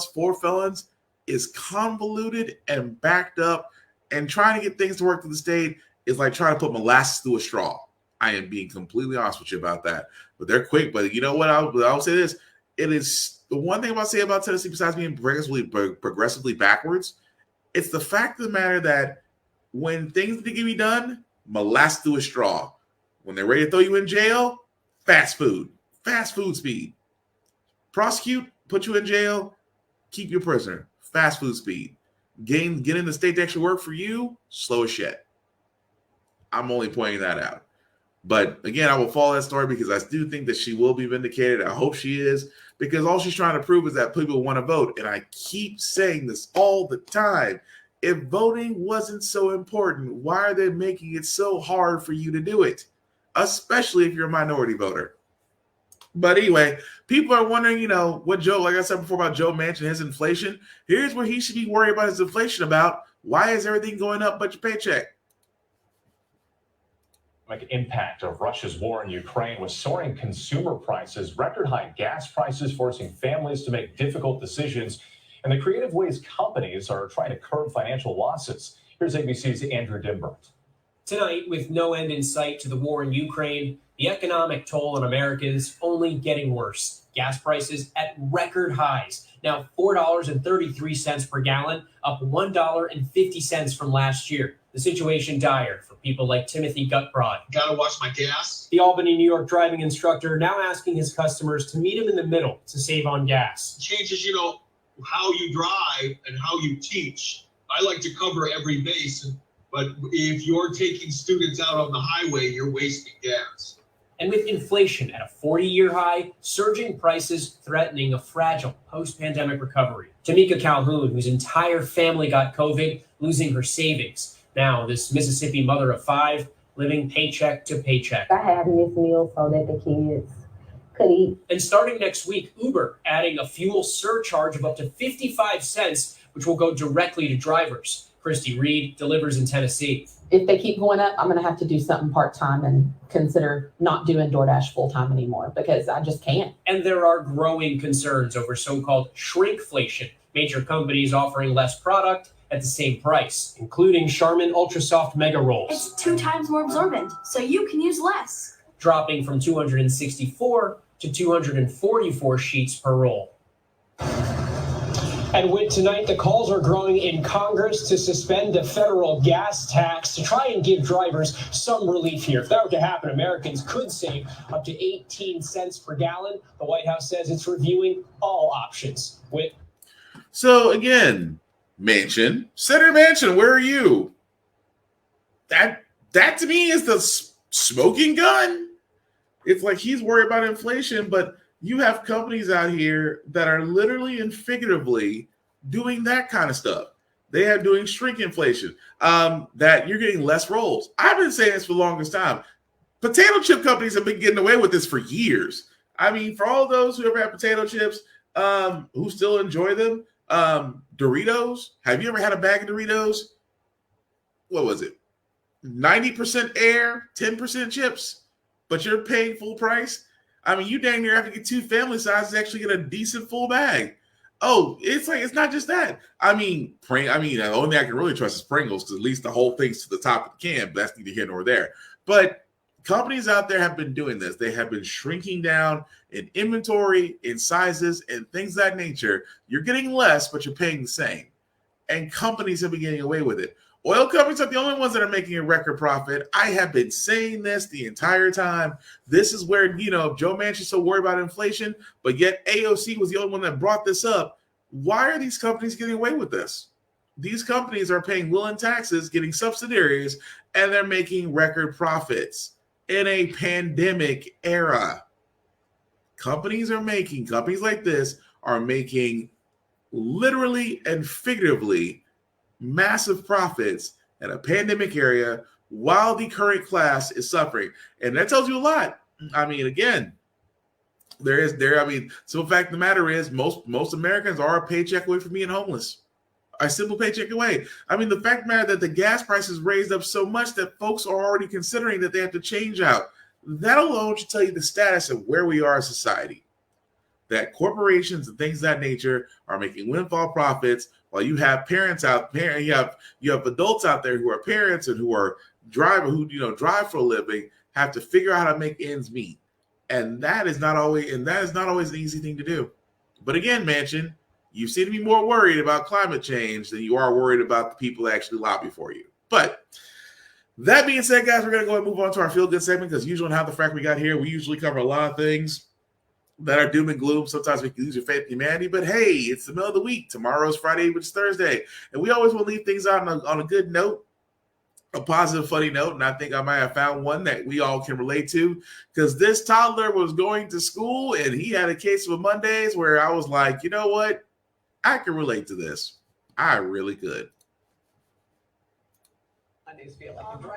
for felons is convoluted and backed up, and trying to get things to work through the state is like trying to put molasses through a straw. I am being completely honest with you about that. But they're quick. But you know what? I'll say this. It is the one thing I'll say about Tennessee, besides being progressively backwards, it's the fact of the matter that when things need to be done, molasses through a straw. When they're ready to throw you in jail, fast food speed. Prosecute, put you in jail, keep you a prisoner, fast food speed. Getting the state to actually work for you, slow as shit. I'm only pointing that out. But again, I will follow that story because I do think that she will be vindicated. I hope she is, because all she's trying to prove is that people want to vote. And I keep saying this all the time. If voting wasn't so important, why are they making it so hard for you to do it? Especially if you're a minority voter. But anyway, people are wondering, what Joe, like I said before about Joe Manchin, his inflation. Here's where he should be worried about his inflation about. Why is everything going up but your paycheck? Impact of Russia's war in Ukraine with soaring consumer prices, record high gas prices forcing families to make difficult decisions, and the creative ways companies are trying to curb financial losses. Here's ABC's Andrew Dimbert. Tonight, with no end in sight to the war in Ukraine, the economic toll on Americans only getting worse. Gas prices at record highs, now $4.33 per gallon, up $1.50 from last year. The situation dire for people like Timothy Gutbrod. Gotta watch my gas. The Albany, New York driving instructor now asking his customers to meet him in the middle to save on gas. Changes, how you drive and how you teach. I like to cover every base, but if you're taking students out on the highway, you're wasting gas. And with inflation at a 40-year high, surging prices threatening a fragile post-pandemic recovery. Tamika Calhoun, whose entire family got COVID, losing her savings. Now, this Mississippi mother of 5 living paycheck to paycheck. I had missed meals so that the kids could eat. And starting next week, Uber adding a fuel surcharge of up to 55 cents, which will go directly to drivers. Christy Reed delivers in Tennessee. If they keep going up, I'm going to have to do something part-time and consider not doing DoorDash full-time anymore because I just can't. And there are growing concerns over so-called shrinkflation, major companies offering less product at the same price, including Charmin Ultra Soft Mega Rolls. It's 2 times more absorbent, so you can use less. Dropping from 264 to 244 sheets per roll. And with tonight, the calls are growing in Congress to suspend the federal gas tax to try and give drivers some relief here. If that were to happen, Americans could save up to 18 cents per gallon. The White House says it's reviewing all options. So again, Senator Manchin, where are you? That to me is the smoking gun. It's like he's worried about inflation, but you have companies out here that are literally and figuratively doing that kind of stuff. They are doing shrinkflation, that you're getting less rolls. I've been saying this for the longest time. Potato chip companies have been getting away with this for years. I mean, for all those who ever had potato chips, who still enjoy them, Doritos. Have you ever had a bag of Doritos? What was it? 90% air, 10% chips, but you're paying full price. I mean, you dang near have to get 2 family sizes to actually get a decent full bag. Oh, it's not just that. I mean, the only thing I can really trust is Pringles because at least the whole thing's to the top of the can, but that's neither here nor there. But companies out there have been doing this. They have been shrinking down in inventory, in sizes, and things of that nature. You're getting less, but you're paying the same. And companies have been getting away with it. Oil companies are the only ones that are making a record profit. I have been saying this the entire time. This is where, Joe Manchin's so worried about inflation, but yet AOC was the only one that brought this up. Why are these companies getting away with this? These companies are paying will and taxes, getting subsidiaries, and they're making record profits in a pandemic era. Companies like this are making literally and figuratively massive profits in a pandemic area while the current class is suffering. And that tells you a lot. I mean, again, so the fact of the matter is most Americans are a paycheck away from being homeless. A simple paycheck away. I mean, the fact of the matter that the gas prices raised up so much that folks are already considering that they have to change out. That alone should tell you the status of where we are as a society. That corporations and things of that nature are making windfall profits while you have parents out there, you have adults out there who are parents and who are drive for a living, have to figure out how to make ends meet. And that is not always an easy thing to do. But again, Manchin, you seem to be more worried about climate change than you are worried about the people that actually lobby for you. But That being said, guys, we're going to go ahead and move on to our feel-good segment because usually on How the Frack We Got Here, we usually cover a lot of things that are doom and gloom. Sometimes we can lose your faith in humanity, but hey, it's the middle of the week. Tomorrow's Friday, which is Thursday. And we always want to leave things out on a good note, a positive, funny note. And I think I might have found one that we all can relate to because this toddler was going to school and he had a case of a Mondays where I was like, you know what? I can relate to this. I really could. Mondays feel like a dragon.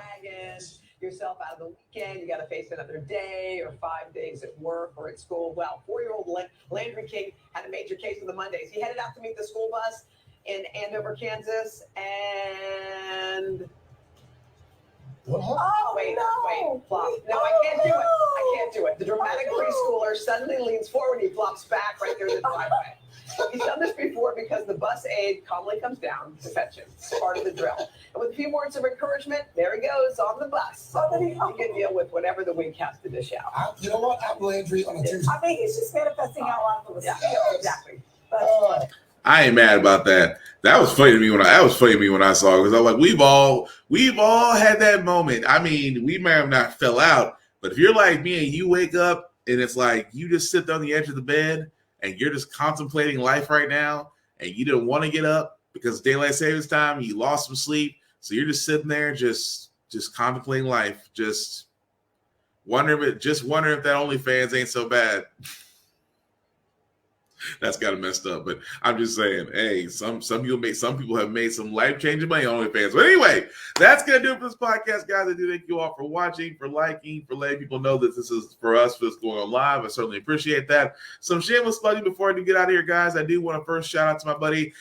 Yourself out of the weekend, you got to face another day or 5 days at work or at school. Well, 4-year-old Landry King had a major case of the Mondays. He headed out to meet the school bus in Andover, Kansas, and wait, flop. No, I can't do it. I can't do it. The dramatic preschooler suddenly leans forward. He flops back right there in the driveway. He's done this before because the bus aide calmly comes down to fetch him. It's part of the drill. And with a few words of encouragement, there he goes on the bus. So he can deal with whatever the week has to dish out. You know what? I'm Landry on a Tuesday. I mean, he's just manifesting out loud for the exactly. I ain't mad about that. That was funny to me when I saw it because I was like, we've all had that moment. I mean, we may have not fell out, but if you're like me and you wake up and it's like you just sit on the edge of the bed and you're just contemplating life right now and you didn't want to get up because daylight savings time, you lost some sleep, so you're just sitting there just contemplating life, just wondering if that OnlyFans ain't so bad. That's kind of messed up, but I'm just saying, hey, some people have made some life-changing money on OnlyFans. But anyway, that's gonna do it for this podcast, guys. I do thank you all for watching, for liking, for letting people know that this is for us, for this going on live. I certainly appreciate that. Some shameless plugging before I do get out of here, guys. I do want to first shout out to my buddy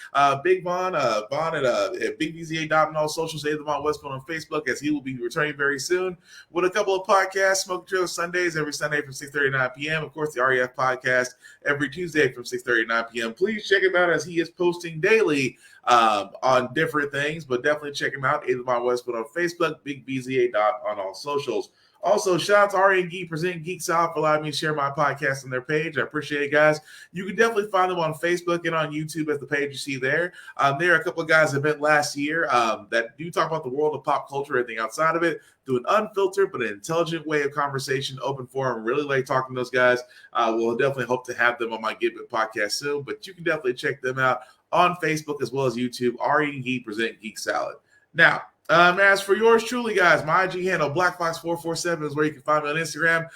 Big Vaughn, Vaughn at Big BZA on all socials, Vaughn Westbound on Facebook, as he will be returning very soon with a couple of podcasts, Smoking Trailer Sundays every Sunday from 6:30 to 9 p.m. Of course, the REF podcast every Tuesday from 6:30 to 9 p.m. Please check him out as he is posting daily on different things, but definitely check him out. Vaughn Westwood on Facebook, Big BZA on all socials. Also, shout out to Ari and Geek present Geek South for allowing me to share my podcast on their page. I appreciate it, guys. You can definitely find them on Facebook and on YouTube as the page you see there. There are a couple of guys that met last year that do talk about the world of pop culture, everything outside of it, through an unfiltered but an intelligent way of conversation, open forum. Really like talking to those guys. We'll definitely hope to have them on my Get Bit podcast soon, but you can definitely check them out on Facebook as well as YouTube. Ari and Geek present Geek Salad. Now, as for yours truly, guys, my IG handle, BlackFox447, is where you can find me on Instagram.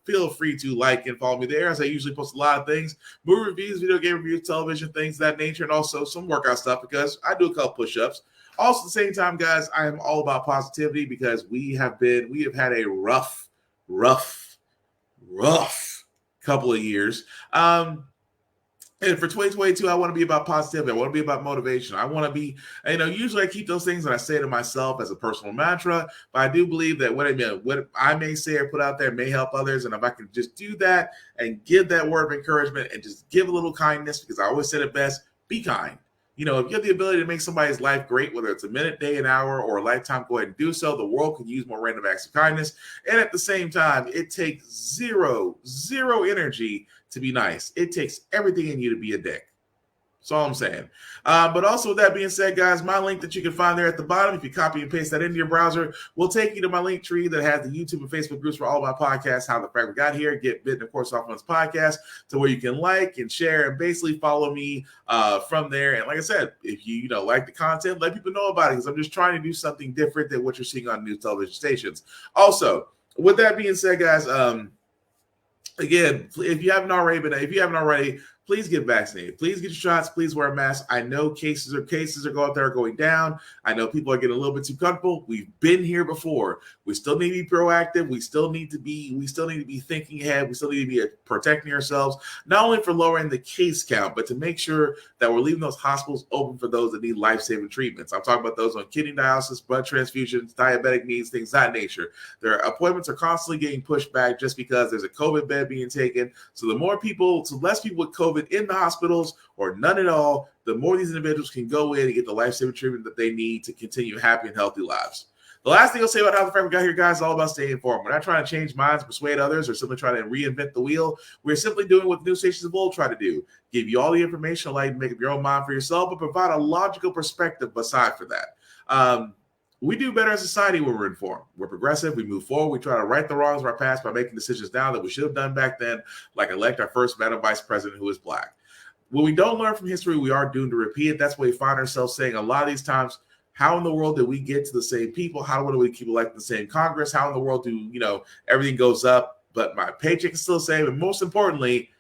Feel free to like and follow me there, as I usually post a lot of things, movie reviews, video game reviews, television, things of that nature, and also some workout stuff because I do a couple push-ups. Also, at the same time, guys, I am all about positivity because we have had a rough couple of years. And for 2022, I want to be about positivity. I want to be about motivation. I want to be, usually I keep those things and I say to myself as a personal mantra, but I do believe that what I may say or put out there may help others. And if I can just do that and give that word of encouragement and just give a little kindness, because I always said it best, be kind. If you have the ability to make somebody's life great, whether it's a minute, day, an hour, or a lifetime, go ahead and do so. The world can use more random acts of kindness. And at the same time, it takes zero energy to be nice. It takes everything in you to be a dick. That's all I'm saying. But also with that being said, guys, my link that you can find there at the bottom, if you copy and paste that into your browser, will take you to my link tree that has the YouTube and Facebook groups for all my podcasts, How the Frack We Got Here, Get Bitten, of course, off on this podcast, to where you can like and share and basically follow me from there. And like I said, if you like the content, let people know about it, because I'm just trying to do something different than what you're seeing on news television stations. Also, with that being said, guys, again, if you haven't already, please get vaccinated. Please get your shots. Please wear a mask. I know cases are going down. I know people are getting a little bit too comfortable. We've been here before. We still need to be proactive. We still need to be thinking ahead. We still need to be protecting ourselves, not only for lowering the case count, but to make sure that we're leaving those hospitals open for those that need life-saving treatments. I'm talking about those on kidney dialysis, blood transfusions, diabetic needs, things of that nature. Their appointments are constantly getting pushed back just because there's a COVID bed being taken. So less people with COVID in the hospitals, or none at all, the more these individuals can go in and get the life-saving treatment that they need to continue happy and healthy lives. The last thing I'll say about How the Frack We Got Here, guys, is all about staying informed. We're not trying to change minds, persuade others, or simply trying to reinvent the wheel. We're simply doing what the news stations of old try to do: give you all the information, allow you to make up your own mind for yourself, but provide a logical perspective beside for that. We do better as a society when we're informed. We're progressive. We move forward. We try to right the wrongs of our past by making decisions now that we should have done back then, like elect our first Madam Vice President who is Black. When we don't learn from history, we are doomed to repeat it. That's why we find ourselves saying a lot of these times, how in the world did we get to the same people? How do we keep electing the same Congress? How in the world do, everything goes up, but my paycheck is still the same? And most importantly,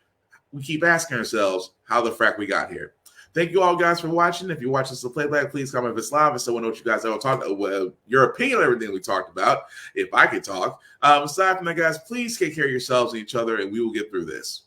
we keep asking ourselves how the frack we got here. Thank you all guys for watching. If you're watching this on playback, please comment if it's live and so I know what you guys ever talked about. Well, your opinion on everything we talked about, if I could talk. Aside from that, guys, please take care of yourselves and each other, and we will get through this.